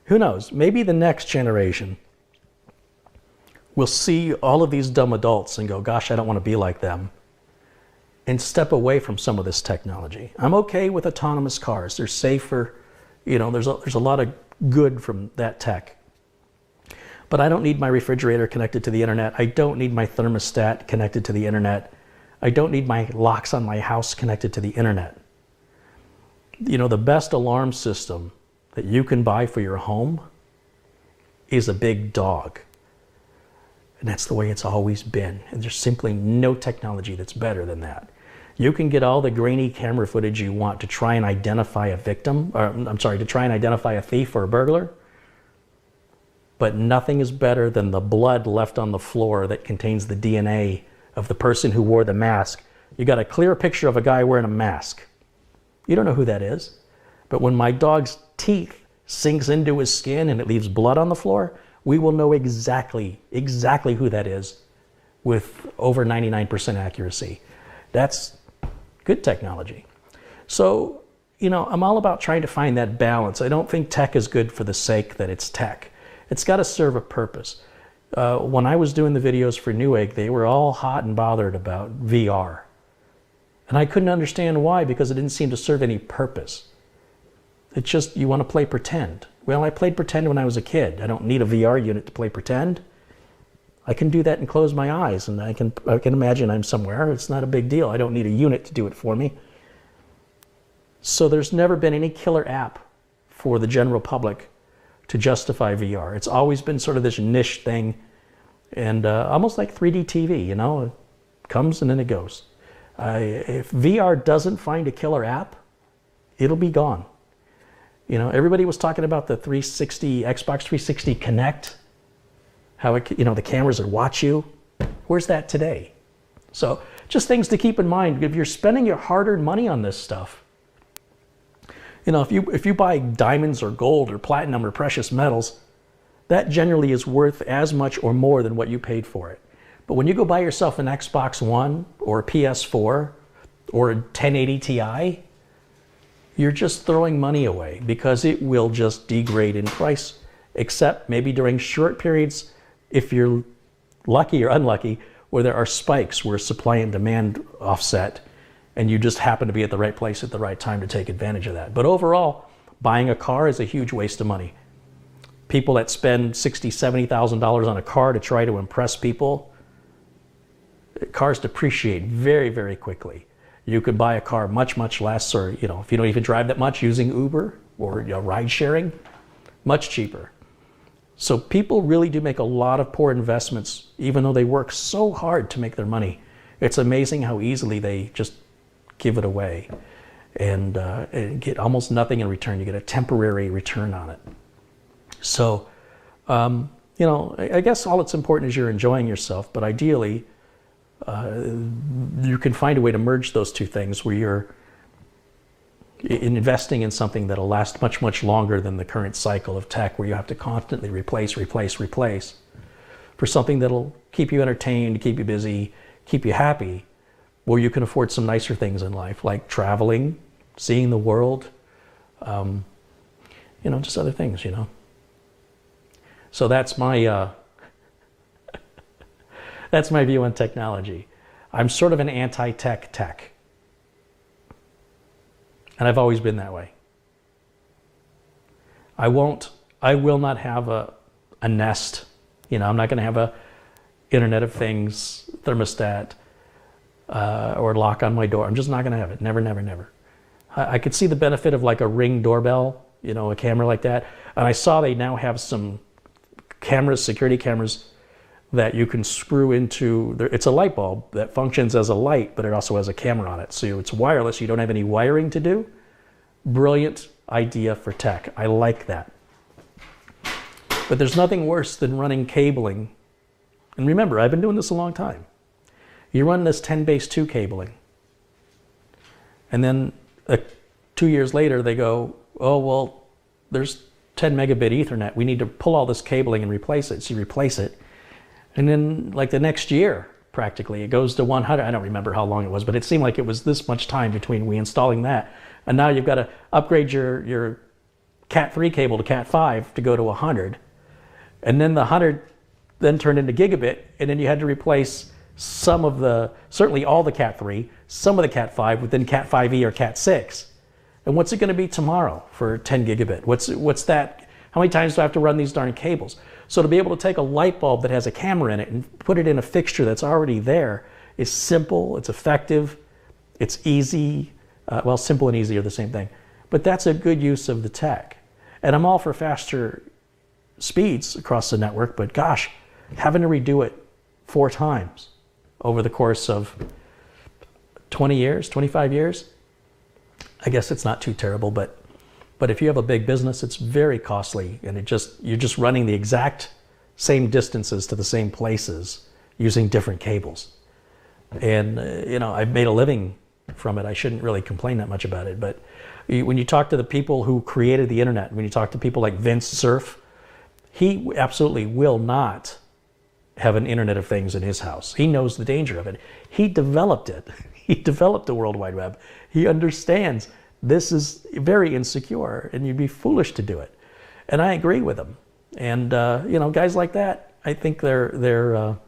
who knows, maybe the next generation will see all of these dumb adults and go, gosh, I don't want to be like them, and step away from some of this technology. I'm okay with autonomous cars. They're safer. There's a lot of good from that tech. But I don't need my refrigerator connected to the internet. I don't need my thermostat connected to the internet. I don't need my locks on my house connected to the internet. The best alarm system that you can buy for your home is a big dog. And that's the way it's always been. And there's simply no technology that's better than that. You can get all the grainy camera footage you want to try and identify a to try and identify a thief or a burglar. But nothing is better than the blood left on the floor that contains the DNA of the person who wore the mask. You got a clear picture of a guy wearing a mask. You don't know who that is. But when my dog's teeth sinks into his skin and it leaves blood on the floor, we will know exactly who that is with over 99% accuracy. That's good technology. So, I'm all about trying to find that balance. I don't think tech is good for the sake that it's tech. It's got to serve a purpose. When I was doing the videos for Newegg, they were all hot and bothered about VR. And I couldn't understand why, because it didn't seem to serve any purpose. It's just, you want to play pretend. Well, I played pretend when I was a kid. I don't need a VR unit to play pretend. I can do that and close my eyes, and I can imagine I'm somewhere. It's not a big deal. I don't need a unit to do it for me. So there's never been any killer app for the general public to justify VR. It's always been sort of this niche thing, and almost like 3D TV, it comes and then it goes. If VR doesn't find a killer app, it'll be gone. Everybody was talking about the Xbox 360 Kinect, how the cameras would watch you. Where's that today? So just things to keep in mind. If you're spending your hard-earned money on this stuff, if you buy diamonds or gold or platinum or precious metals, that generally is worth as much or more than what you paid for it. But when you go buy yourself an Xbox One or a PS4 or a 1080 Ti, you're just throwing money away, because it will just degrade in price, except maybe during short periods, if you're lucky or unlucky, where there are spikes where supply and demand offset, and you just happen to be at the right place at the right time to take advantage of that. But overall, buying a car is a huge waste of money. People that spend $60,000, $70,000 on a car to try to impress people, cars depreciate very, very quickly. You could buy a car much, much less, or if you don't even drive that much, using Uber or ride sharing, much cheaper. So people really do make a lot of poor investments, even though they work so hard to make their money. It's amazing how easily they just give it away and get almost nothing in return. You get a temporary return on it. So, I guess all that's important is you're enjoying yourself, but ideally, you can find a way to merge those two things where you're investing in something that'll last much, much longer than the current cycle of tech where you have to constantly replace for something that'll keep you entertained, keep you busy, keep you happy, where you can afford some nicer things in life, like traveling, seeing the world, just other things, So that's my that's my view on technology. I'm sort of an anti-tech. And I've always been that way. I will not have a Nest. I'm not going to have a Internet of Things thermostat or lock on my door. I'm just not going to have it. Never, never, never. I could see the benefit of like a Ring doorbell, a camera like that. And I saw they now have some cameras, security cameras, that you can screw into. It's a light bulb that functions as a light, but it also has a camera on it. So it's wireless. You don't have any wiring to do. Brilliant idea for tech. I like that. But there's nothing worse than running cabling. And remember, I've been doing this a long time. You run this 10 base 2 cabling. And then 2 years later, they go, oh, well, there's 10 megabit Ethernet. We need to pull all this cabling and replace it. So you replace it. And then like the next year, practically, it goes to 100. I don't remember how long it was, but it seemed like it was this much time between we installing that. And now you've got to upgrade your Cat 3 cable to Cat 5 to go to 100. And then the 100 then turned into gigabit. And then you had to replace certainly all the Cat 3, some of the Cat 5 within Cat 5e or Cat 6. And what's it going to be tomorrow for 10 gigabit? What's that? How many times do I have to run these darn cables? So to be able to take a light bulb that has a camera in it and put it in a fixture that's already there is simple, it's effective, it's easy. Simple and easy are the same thing. But that's a good use of the tech. And I'm all for faster speeds across the network, but gosh, having to redo it 4 times over the course of 20 years, 25 years, I guess it's not too terrible, but if you have a big business, it's very costly, and you're just running the exact same distances to the same places using different cables. And I've made a living from it. I shouldn't really complain that much about it, but when you talk to the people who created the internet, when you talk to people like Vince Cerf, he absolutely will not have an Internet of Things in his house. He knows the danger of it. He developed it. He developed the World Wide Web. He understands this is very insecure, and you'd be foolish to do it. And I agree with him. And guys like that, I think their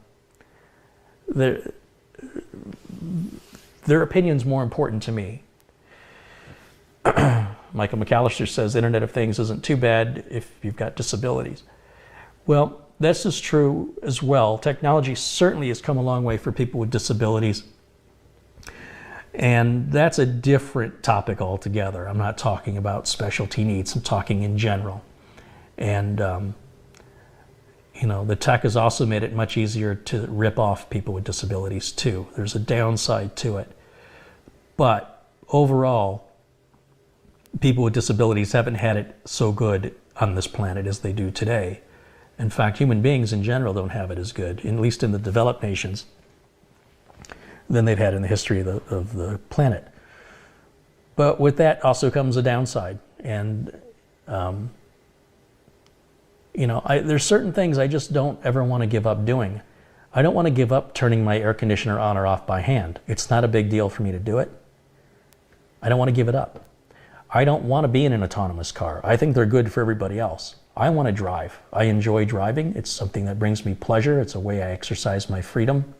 opinion's more important to me. Michael McAllister says Internet of Things isn't too bad if you've got disabilities. Well, this is true as well. Technology certainly has come a long way for people with disabilities. And that's a different topic altogether. I'm not talking about specialty needs. I'm talking in general. And, the tech has also made it much easier to rip off people with disabilities too. There's a downside to it. But overall, people with disabilities haven't had it so good on this planet as they do today. In fact, human beings in general don't have it as good, at least in the developed nations, than they've had in the history of the planet. But with that also comes a downside. And, there's certain things I just don't ever want to give up doing. I don't want to give up turning my air conditioner on or off by hand. It's not a big deal for me to do it. I don't want to give it up. I don't want to be in an autonomous car. I think they're good for everybody else. I want to drive. I enjoy driving. It's something that brings me pleasure. It's a way I exercise my freedom.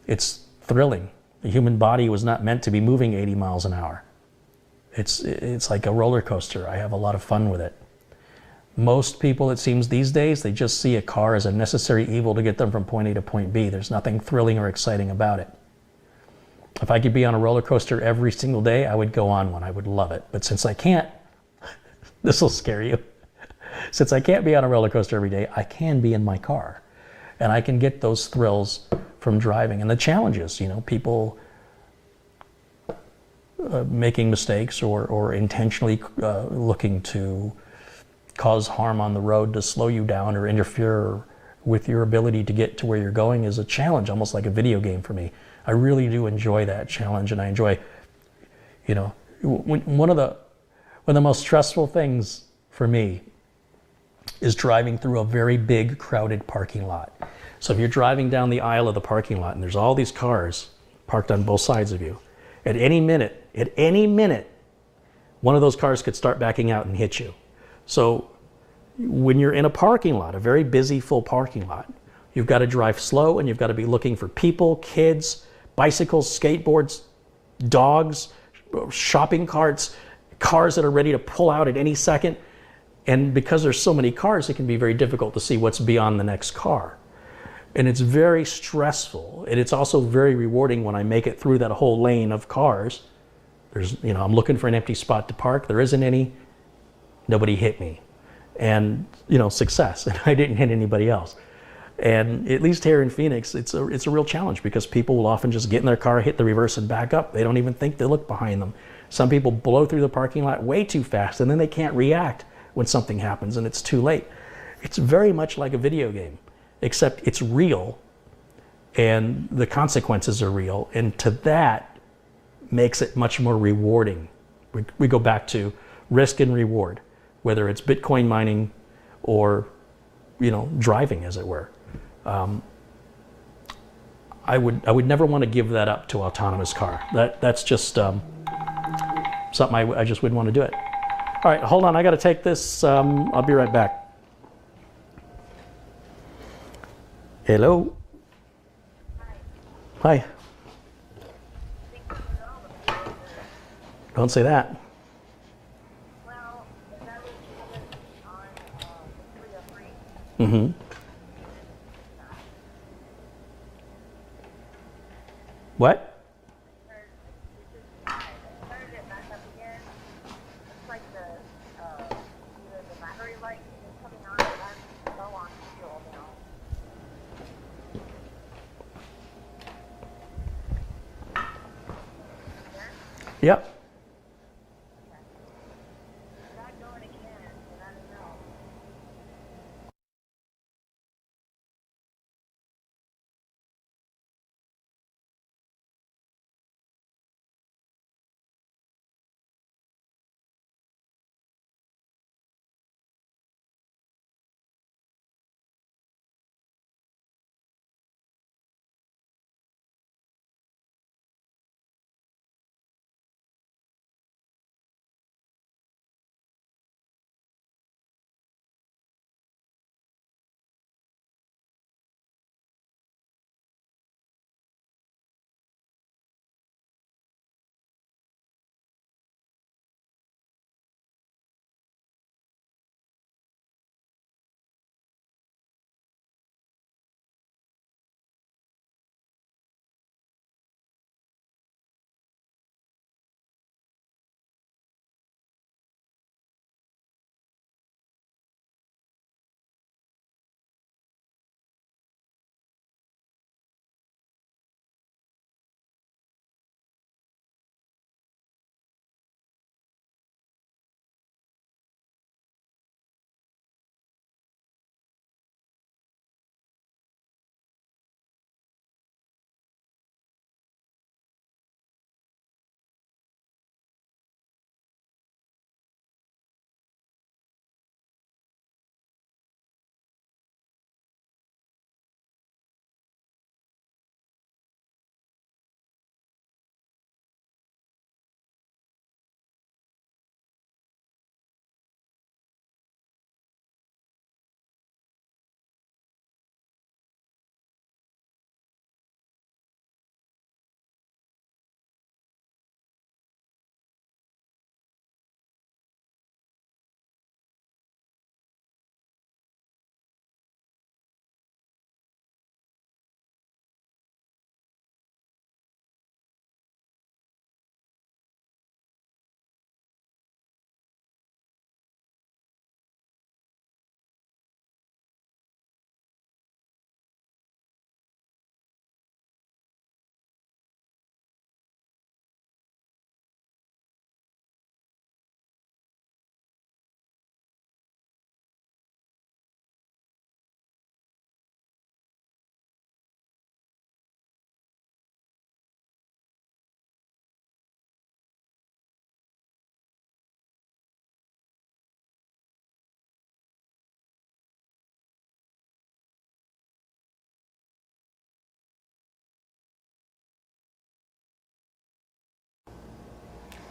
It's thrilling. The human body was not meant to be moving 80 miles an hour. It's like a roller coaster. I have a lot of fun with it. Most people, it seems these days, they just see a car as a necessary evil to get them from point A to point B. There's nothing thrilling or exciting about it. If I could be on a roller coaster every single day, I would go on one. I would love it. But since I can't, this will scare you. Since I can't be on a roller coaster every day, I can be in my car. And I can get those thrills from driving. And the challenges, people making mistakes or intentionally looking to cause harm on the road to slow you down or interfere with your ability to get to where you're going is a challenge, almost like a video game for me. I really do enjoy that challenge, and I enjoy, you know, one of the most stressful things for me is driving through a very big crowded parking lot. So if you're driving down the aisle of the parking lot and there's all these cars parked on both sides of you, at any minute, one of those cars could start backing out and hit you. So when you're in a parking lot, a very busy, full parking lot, you've got to drive slow and you've got to be looking for people, kids, bicycles, skateboards, dogs, shopping carts, cars that are ready to pull out at any second. And because there's so many cars, it can be very difficult to see what's beyond the next car. And it's very stressful. And it's also very rewarding when I make it through that whole lane of cars. I'm looking for an empty spot to park. There isn't any. Nobody hit me. And, success. And I didn't hit anybody else. And at least here in Phoenix, it's a real challenge because people will often just get in their car, hit the reverse and back up. They don't even think to look behind them. Some people blow through the parking lot way too fast and then they can't react when something happens and it's too late. It's very much like a video game, except it's real and the consequences are real. And to that makes it much more rewarding. We go back to risk and reward, whether it's Bitcoin mining or, driving, as it were. I would never want to give that up to autonomous car. That's just something I just wouldn't want to do it. All right, hold on. I got to take this. I'll be right back. Hello. Hi. Don't say that. Well, that was on 303. Mm-hmm. What? I started it back up again. It's like either the battery light is coming on or that's low on fuel now. Yep.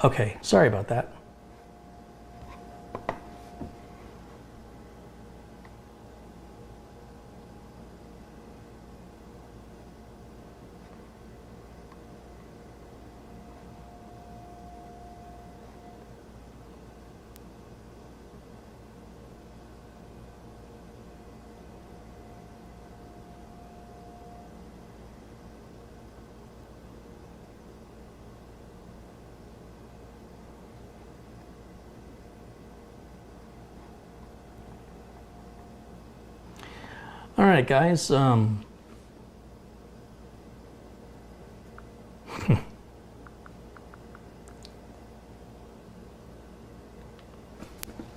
Okay, sorry about that. All right, guys.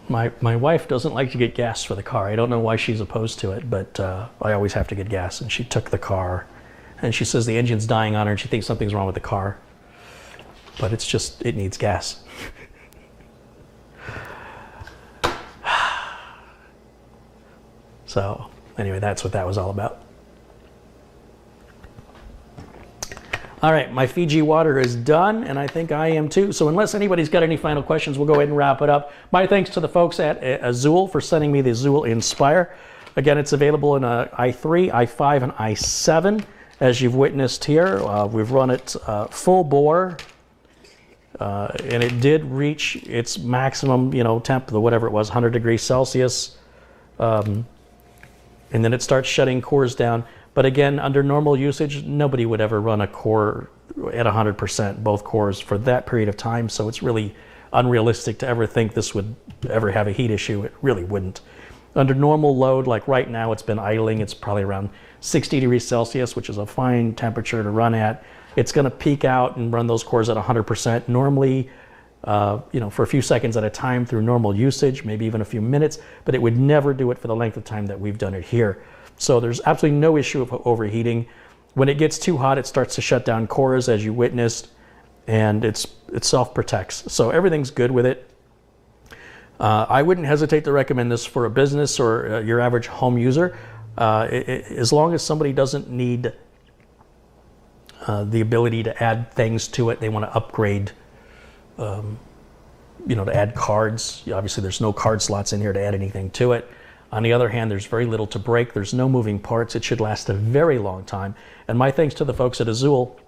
My wife doesn't like to get gas for the car. I don't know why she's opposed to it, but I always have to get gas. And she took the car, and she says the engine's dying on her, and she thinks something's wrong with the car. But it's just, it needs gas. So anyway, that's what that was all about. All right, my Fiji water is done, and I think I am too. So unless anybody's got any final questions, we'll go ahead and wrap it up. My thanks to the folks at Azulle for sending me the Azulle Inspire. Again, it's available in i3, i5, and i7. As you've witnessed here, we've run it full bore, and it did reach its maximum, temp, whatever it was, 100 degrees Celsius. And then it starts shutting cores down. But again, under normal usage, nobody would ever run a core at 100%, both cores, for that period of time. So it's really unrealistic to ever think this would ever have a heat issue. It really wouldn't. Under normal load, like right now, it's been idling. It's probably around 60 degrees Celsius, which is a fine temperature to run at. It's going to peak out and run those cores at 100%. Normally, for a few seconds at a time through normal usage, maybe even a few minutes, but it would never do it for the length of time that we've done it here. So there's absolutely no issue of overheating. When it gets too hot, it starts to shut down cores, as you witnessed, and it self-protects. So everything's good with it. I wouldn't hesitate to recommend this for a business or your average home user, as long as somebody doesn't need the ability to add things to it. They want to upgrade, to add cards. Obviously, there's no card slots in here to add anything to it. On the other hand, there's very little to break. There's no moving parts. It should last a very long time. And my thanks to the folks at Azulle,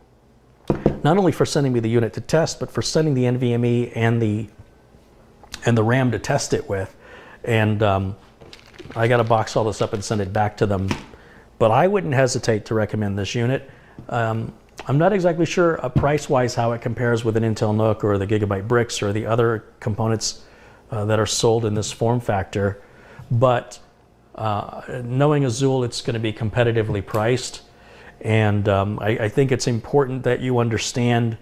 not only for sending me the unit to test, but for sending the NVMe and the RAM to test it with. And I got to box all this up and send it back to them. But I wouldn't hesitate to recommend this unit. I'm not exactly sure price-wise how it compares with an Intel NUC or the Gigabyte Bricks or the other components that are sold in this form factor. But knowing Azulle, it's going to be competitively priced. And I think it's important that you understand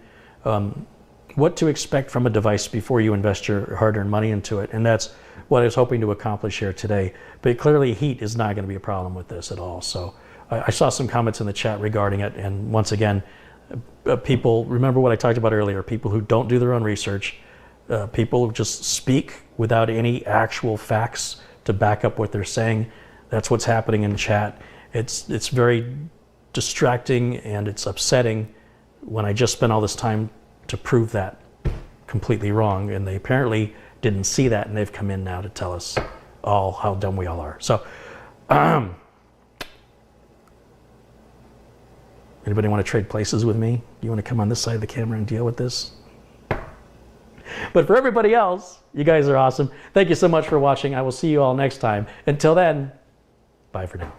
what to expect from a device before you invest your hard-earned money into it. And that's what I was hoping to accomplish here today. But clearly, heat is not going to be a problem with this at all. So I saw some comments in the chat regarding it. And once again, people, remember what I talked about earlier, people who don't do their own research, people who just speak without any actual facts to back up what they're saying. That's what's happening in chat. It's very distracting and it's upsetting when I just spent all this time to prove that completely wrong, and they apparently didn't see that, and they've come in now to tell us all how dumb we all are. So anybody want to trade places with me? You want to come on this side of the camera and deal with this? But for everybody else, you guys are awesome. Thank you so much for watching. I will see you all next time. Until then, bye for now.